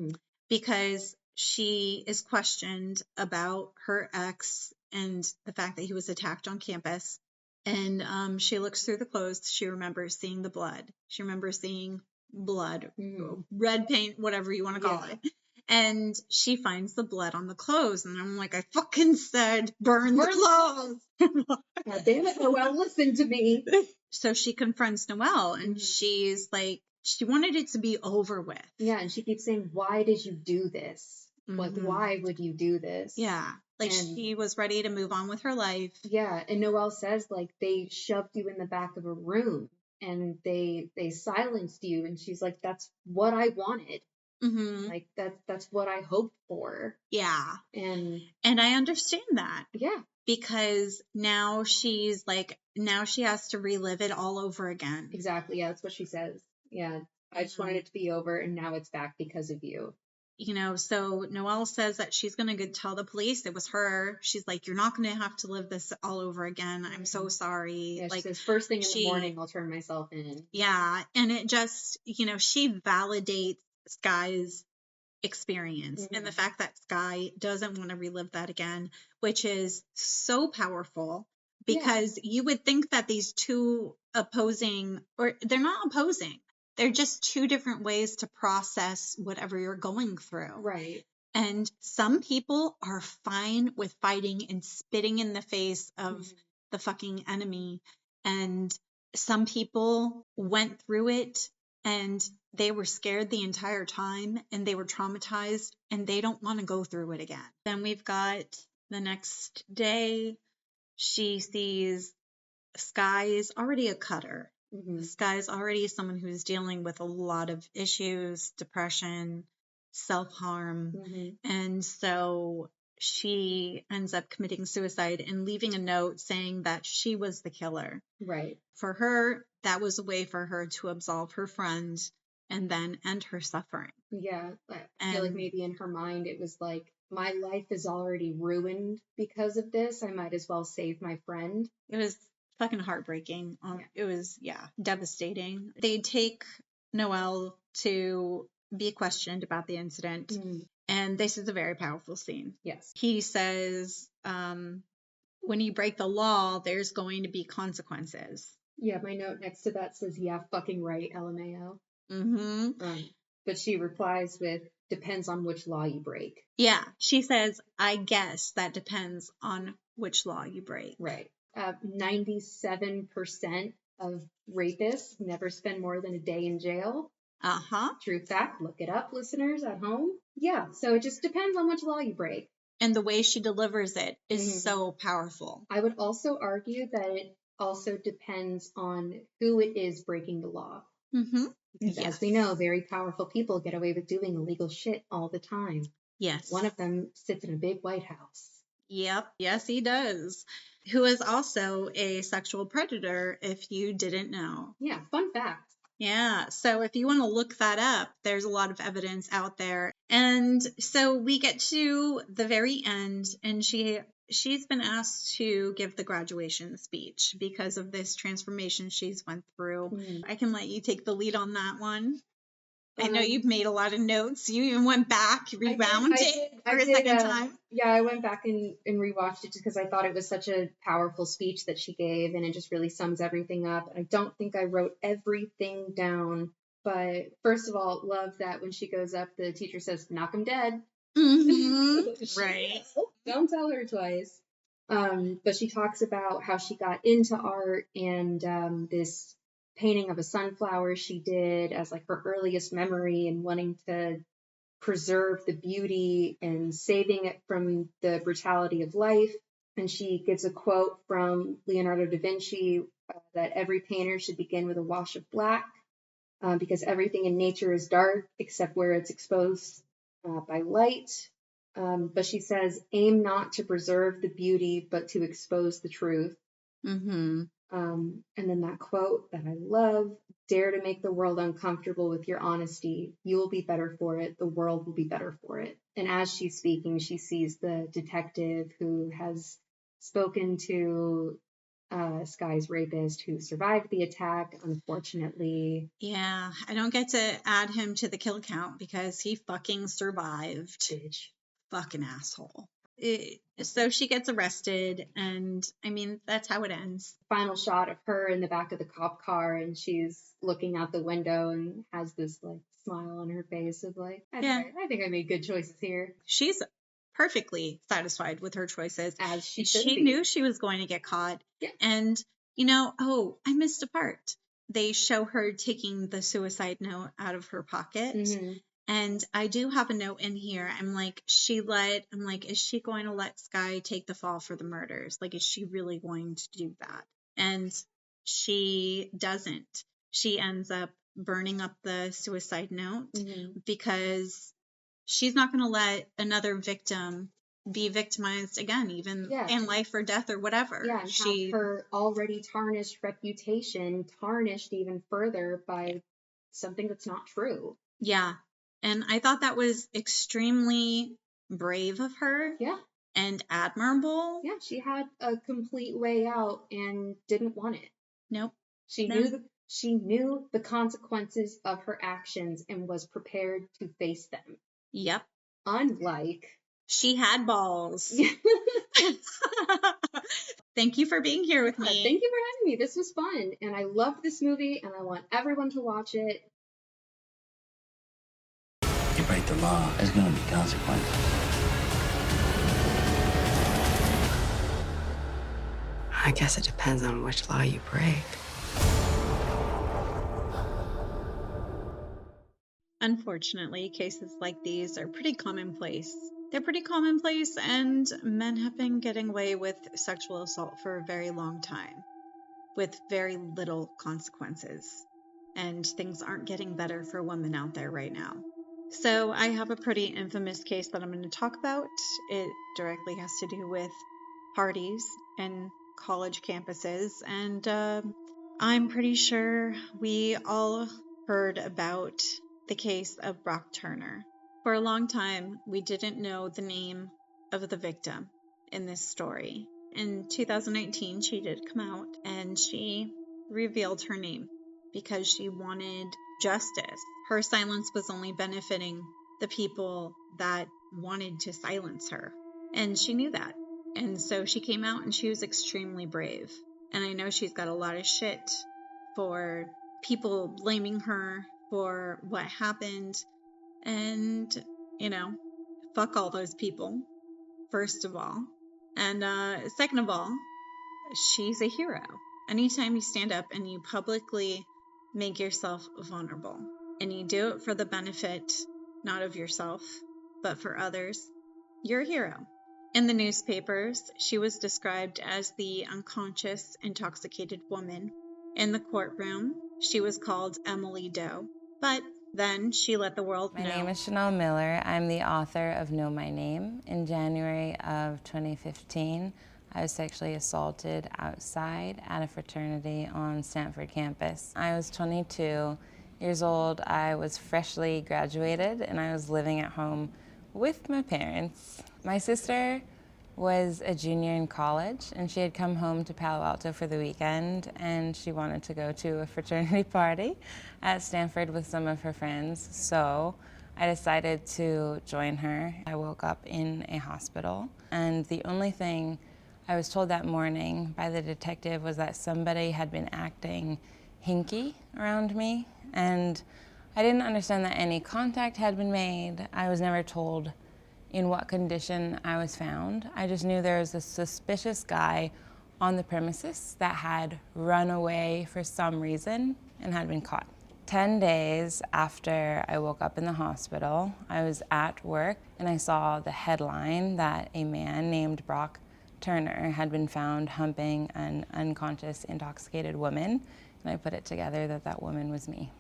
Speaker 3: because she is questioned about her ex and the fact that he was attacked on campus, and she looks through the clothes. She remembers seeing the blood. She remembers seeing blood, red paint, whatever you want to call it. And she finds the blood on the clothes. And I'm like, I fucking said, burn the clothes.
Speaker 11: God damn it, Noelle, listen to me.
Speaker 3: So she confronts Noelle, and she's like, she wanted it to be over with.
Speaker 11: Yeah, and she keeps saying, why did you do this? Why would you do this?
Speaker 3: Yeah, she was ready to move on with her life.
Speaker 11: Yeah, and Noelle says, they shoved you in the back of a room, and they silenced you. And she's like, that's what I wanted. That's what I hoped for.
Speaker 3: Yeah.
Speaker 11: And
Speaker 3: I understand that.
Speaker 11: Yeah.
Speaker 3: Because now she's now she has to relive it all over again.
Speaker 11: Exactly. Yeah, that's what she says. Yeah. I just wanted it to be over, and now it's back because of you.
Speaker 3: So Noelle says that she's going to tell the police it was her. She's like, you're not going to have to live this all over again. I'm so sorry.
Speaker 11: Yeah, she says, first thing in the morning, I'll turn myself in.
Speaker 3: Yeah. And it just, she validates Sky's experience and the fact that Sky doesn't want to relive that again, which is so powerful because you would think that these two opposing, or they're not opposing, they're just two different ways to process whatever you're going through.
Speaker 11: Right.
Speaker 3: And some people are fine with fighting and spitting in the face of the fucking enemy. And some people went through it and they were scared the entire time and they were traumatized and they don't want to go through it again. Then we've got the next day, she sees Sky's already a cutter. Sky's already someone who's dealing with a lot of issues, depression, self-harm. And so she ends up committing suicide and leaving a note saying that she was the killer.
Speaker 11: Right.
Speaker 3: For her, that was a way for her to absolve her friend and then end her suffering.
Speaker 11: Yeah. I feel like maybe in her mind it was like, my life is already ruined because of this. I might as well save my friend.
Speaker 3: It was fucking heartbreaking. It was, devastating. They take Noelle to be questioned about the incident. And this is a very powerful scene.
Speaker 11: Yes.
Speaker 3: He says, when you break the law, there's going to be consequences.
Speaker 11: Yeah, my note next to that says, yeah, fucking right, LMAO. But she replies with, depends on which law you break.
Speaker 3: Yeah, she says, I guess that depends on which law you break.
Speaker 11: Right. 97% of rapists never spend more than a day in jail.
Speaker 3: Uh-huh.
Speaker 11: True fact. Look it up, listeners at home. Yeah, so it just depends on which law you break.
Speaker 3: And the way she delivers it is so powerful.
Speaker 11: I would also argue that it also depends on who it is breaking the law.
Speaker 3: Mm-hmm.
Speaker 11: Because as we know, very powerful people get away with doing illegal shit all the time.
Speaker 3: Yes.
Speaker 11: One of them sits in a big White House.
Speaker 3: Yep. Yes, he does. Who is also a sexual predator, if you didn't know.
Speaker 11: Yeah, fun fact.
Speaker 3: Yeah. So if you want to look that up, there's a lot of evidence out there. And so we get to the very end, and she's been asked to give the graduation speech because of this transformation she's went through. I can let you take the lead on that one. I know you've made a lot of notes. You even went back, rewound it for a second time.
Speaker 11: Yeah, I went back and rewatched it just because I thought it was such a powerful speech that she gave, and it just really sums everything up. I don't think I wrote everything down, but first of all, love that when she goes up, the teacher says, "Knock him dead."
Speaker 3: Mm-hmm. Right.
Speaker 11: Don't tell her twice. But she talks about how she got into art and this painting of a sunflower she did as like her earliest memory and wanting to preserve the beauty and saving it from the brutality of life. And she gives a quote from Leonardo da Vinci that every painter should begin with a wash of black because everything in nature is dark except where it's exposed by light. But she says, aim not to preserve the beauty, but to expose the truth.
Speaker 3: Mm-hmm.
Speaker 11: And then that quote that I love, dare to make the world uncomfortable with your honesty. You will be better for it. The world will be better for it. And as she's speaking, she sees the detective who has spoken to Sky's rapist who survived the attack, unfortunately.
Speaker 3: Yeah, I don't get to add him to the kill count because he fucking survived.
Speaker 11: Bitch.
Speaker 3: Fucking asshole. So she gets arrested, and I mean, that's how it ends.
Speaker 11: Final shot of her in the back of the cop car, and she's looking out the window and has this like smile on her face of like, I think I made good choices here.
Speaker 3: She's perfectly satisfied with her choices.
Speaker 11: As she
Speaker 3: knew she was going to get caught.
Speaker 11: Yeah.
Speaker 3: And, I missed a part. They show her taking the suicide note out of her pocket.
Speaker 11: Mm-hmm.
Speaker 3: And I do have a note in here. I'm like, is she going to let Sky take the fall for the murders? Like, is she really going to do that? And she doesn't. She ends up burning up the suicide note because she's not going to let another victim be victimized again, even in life or death or whatever.
Speaker 11: Yeah, and have her already tarnished reputation tarnished even further by something that's not true.
Speaker 3: Yeah. And I thought that was extremely brave of her.
Speaker 11: Yeah.
Speaker 3: And admirable.
Speaker 11: Yeah, she had a complete way out and didn't want it.
Speaker 3: Nope.
Speaker 11: She knew the consequences of her actions and was prepared to face them.
Speaker 3: Yep.
Speaker 11: Unlike...
Speaker 3: She had balls. Thank you for being here with me.
Speaker 11: Thank you for having me. This was fun. And I love this movie and I want everyone to watch it.
Speaker 10: You break the law, there's going to be consequences.
Speaker 5: I guess it depends on which law you break.
Speaker 3: Unfortunately, cases like these are pretty commonplace. They're pretty commonplace, and men have been getting away with sexual assault for a very long time, with very little consequences. And things aren't getting better for women out there right now. So I have a pretty infamous case that I'm going to talk about. It directly has to do with parties and college campuses, and I'm pretty sure we all heard about the case of Brock Turner. For a long time, we didn't know the name of the victim in this story. In 2019, she did come out and she revealed her name because she wanted justice. Her silence was only benefiting the people that wanted to silence her. And she knew that. And so she came out and she was extremely brave. And I know she's got a lot of shit for people blaming her for what happened. And, fuck all those people, first of all. And second of all, she's a hero. Anytime you stand up and you publicly make yourself vulnerable, and you do it for the benefit not of yourself, but for others, you're a hero. In the newspapers, she was described as the unconscious, intoxicated woman. In the courtroom, she was called Emily Doe. But then she let the world know.
Speaker 12: My name is Noelle Miller. I'm the author of Know My Name. In January of 2015, I was sexually assaulted outside at a fraternity on Stanford campus. I was 22 years old. I was freshly graduated and I was living at home with my parents. My sister was a junior in college and she had come home to Palo Alto for the weekend and she wanted to go to a fraternity party at Stanford with some of her friends. So I decided to join her. I woke up in a hospital and the only thing I was told that morning by the detective was that somebody had been acting hinky around me, and I didn't understand that any contact had been made. I was never told in what condition I was found. I just knew there was a suspicious guy on the premises that had run away for some reason and had been caught. 10 days after I woke up in the hospital, I was at work and I saw the headline that a man named Brock Turner had been found humping an unconscious, intoxicated woman, and I put it together that that woman was me.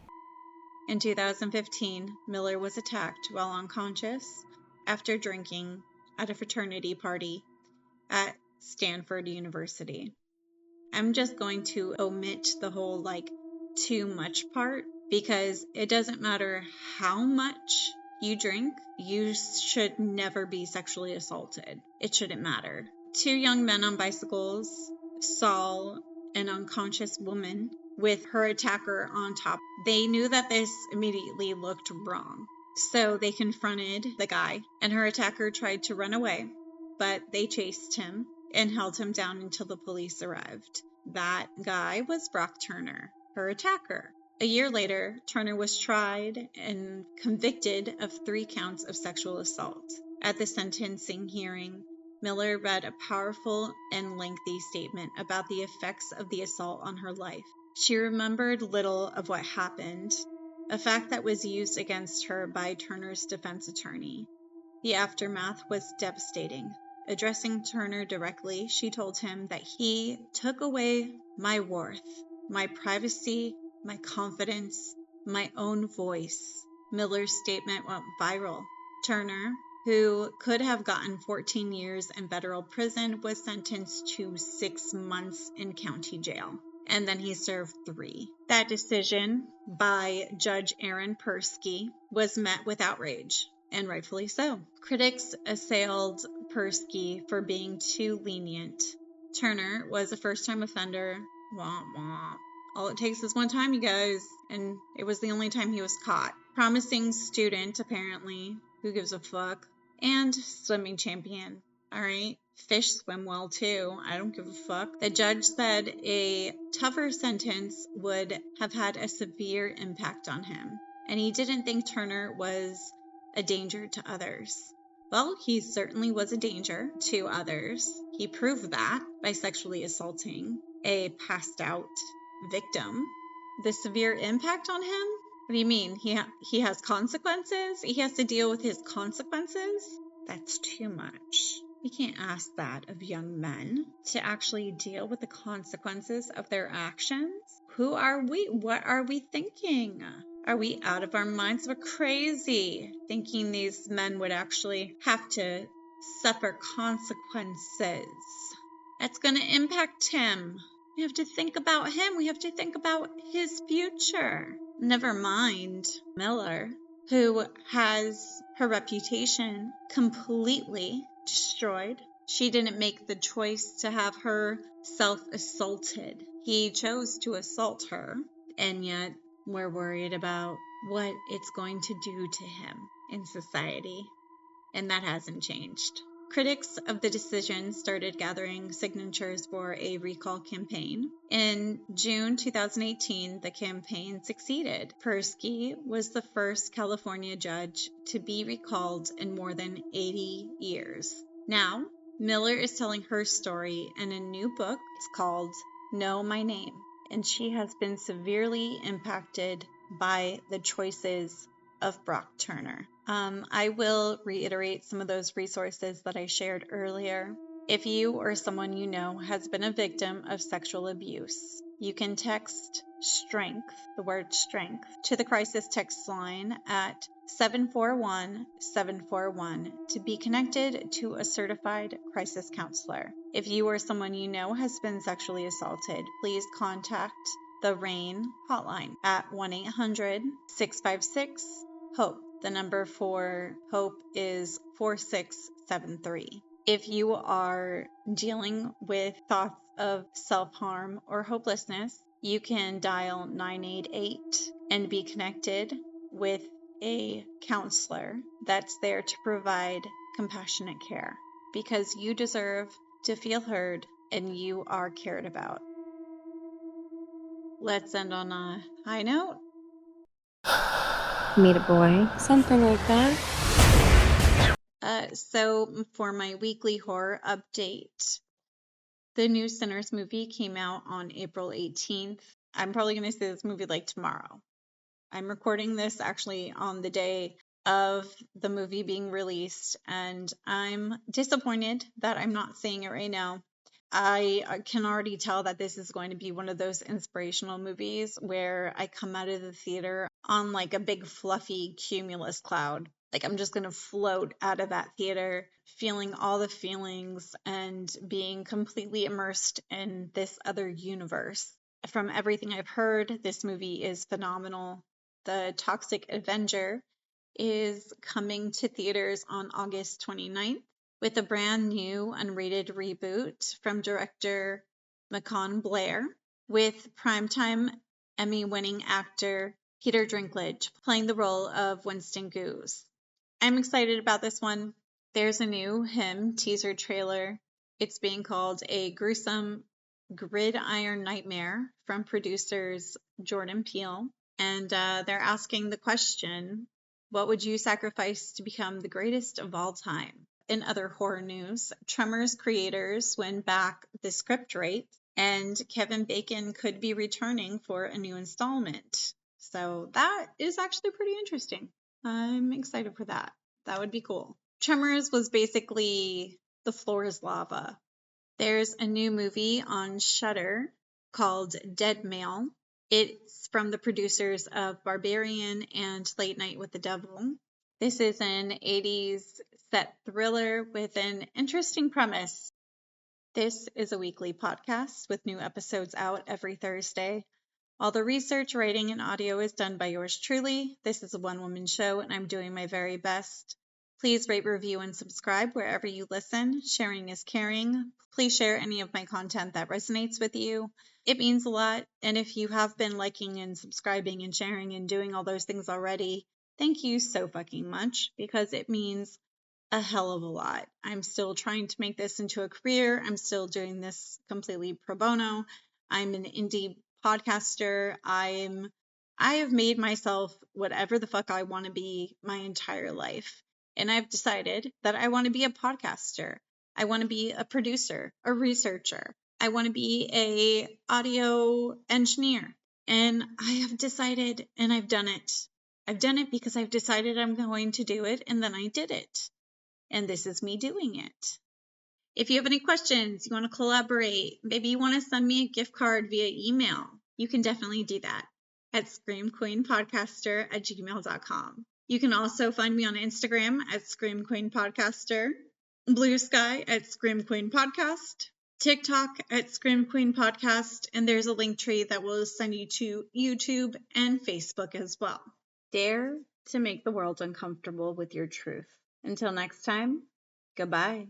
Speaker 3: In 2015, Miller was attacked while unconscious after drinking at a fraternity party at Stanford University. I'm just going to omit the whole too much part because it doesn't matter how much you drink, you should never be sexually assaulted. It shouldn't matter. Two young men on bicycles saw an unconscious woman with her attacker on top. They knew that this immediately looked wrong. So they confronted the guy, and her attacker tried to run away, but they chased him and held him down until the police arrived. That guy was Brock Turner, her attacker. A year later, Turner was tried and convicted of 3 counts of sexual assault. At the sentencing hearing, Miller read a powerful and lengthy statement about the effects of the assault on her life. She remembered little of what happened, a fact that was used against her by Turner's defense attorney. The aftermath was devastating. Addressing Turner directly, she told him that he took away my worth, my privacy, my confidence, my own voice. Miller's statement went viral. Turner, who could have gotten 14 years in federal prison, was sentenced to 6 months in county jail, and then he served 3. That decision by Judge Aaron Persky was met with outrage, and rightfully so. Critics assailed Persky for being too lenient. Turner was a first-time offender. Womp womp. All it takes is one time, you guys, and it was the only time he was caught. Promising student, apparently. Who gives a fuck? And swimming champion. Alright? Fish swim well too. I don't give a fuck. The judge said a tougher sentence would have had a severe impact on him, and he didn't think Turner was a danger to others. Well, he certainly was a danger to others. He proved that by sexually assaulting a passed out victim. The severe impact on him? What do you mean? He has consequences? He has to deal with his consequences? That's too much. We can't ask that of young men, to actually deal with the consequences of their actions. Who are we? What are we thinking? Are we out of our minds? We're crazy, thinking these men would actually have to suffer consequences. That's going to impact him. We have to think about him. We have to think about his future. Never mind Miller, who has her reputation completely destroyed. She didn't make the choice to have herself assaulted. He chose to assault her, and yet we're worried about what it's going to do to him in society, and that hasn't changed. Critics of the decision started gathering signatures for a recall campaign. In June 2018, the campaign succeeded. Persky was the first California judge to be recalled in more than 80 years. Now, Miller is telling her story in a new book. It's called Know My Name, and she has been severely impacted by the choices of Brock Turner. I will reiterate some of those resources that I shared earlier. If you or someone you know has been a victim of sexual abuse, you can text STRENGTH, the word strength, to the crisis text line at 741-741 to be connected to a certified crisis counselor. If you or someone you know has been sexually assaulted, please contact the RAIN hotline at 1-800-656-HOPE. The number for HOPE is 4673. If you are dealing with thoughts of self-harm or hopelessness, you can dial 988 and be connected with a counselor that's there to provide compassionate care, because you deserve to feel heard and you are cared about. Let's end on a high note.
Speaker 6: Meet a boy.
Speaker 1: Something like that.
Speaker 3: So for my weekly horror update, the new Sinners movie came out on April 18th. I'm probably going to see this movie like tomorrow. I'm recording this actually on the day of the movie being released, and I'm disappointed that I'm not seeing it right now. I can already tell that this is going to be one of those inspirational movies where I come out of the theater on like a big fluffy cumulus cloud. Like I'm just going to float out of that theater feeling all the feelings and being completely immersed in this other universe. From everything I've heard, this movie is phenomenal. The Toxic Avenger is coming to theaters on August 29th with a brand new unrated reboot from director Macon Blair, with primetime Emmy-winning actor Peter Dinklage playing the role of Winston Goose. I'm excited about this one. There's a new Him teaser trailer. It's being called A Gruesome Gridiron Nightmare from producers Jordan Peele. And they're asking the question, what would you sacrifice to become the greatest of all time? In other horror news, Tremors creators win back the script rights, and Kevin Bacon could be returning for a new installment. So that is actually pretty interesting. I'm excited for that. That would be cool. Tremors was basically The Floor is Lava. There's a new movie on Shudder called Dead Male. It's from the producers of Barbarian and Late Night with the Devil. This is an 80s set thriller with an interesting premise. This is a weekly podcast with new episodes out every Thursday. All the research, writing, and audio is done by yours truly. This is a one-woman show, and I'm doing my very best. Please rate, review, and subscribe wherever you listen. Sharing is caring. Please share any of my content that resonates with you. It means a lot, and if you have been liking and subscribing and sharing and doing all those things already, thank you so fucking much, because it means a hell of a lot. I'm still trying to make this into a career. I'm still doing this completely pro bono. I'm an indie podcaster. I have made myself whatever the fuck I want to be my entire life. And I've decided that I want to be a podcaster. I want to be a producer, a researcher. I want to be a audio engineer. And I have decided, and I've done it. I've done it because I've decided I'm going to do it, and then I did it. And this is me doing it. If you have any questions, you want to collaborate, maybe you want to send me a gift card via email, you can definitely do that at screamqueenpodcaster@gmail.com. You can also find me on Instagram at screamqueenpodcaster, Blue Sky at screamqueenpodcast, TikTok at screamqueenpodcast, and there's a link tree that will send you to YouTube and Facebook as well. Dare to make the world uncomfortable with your truth. Until next time, goodbye.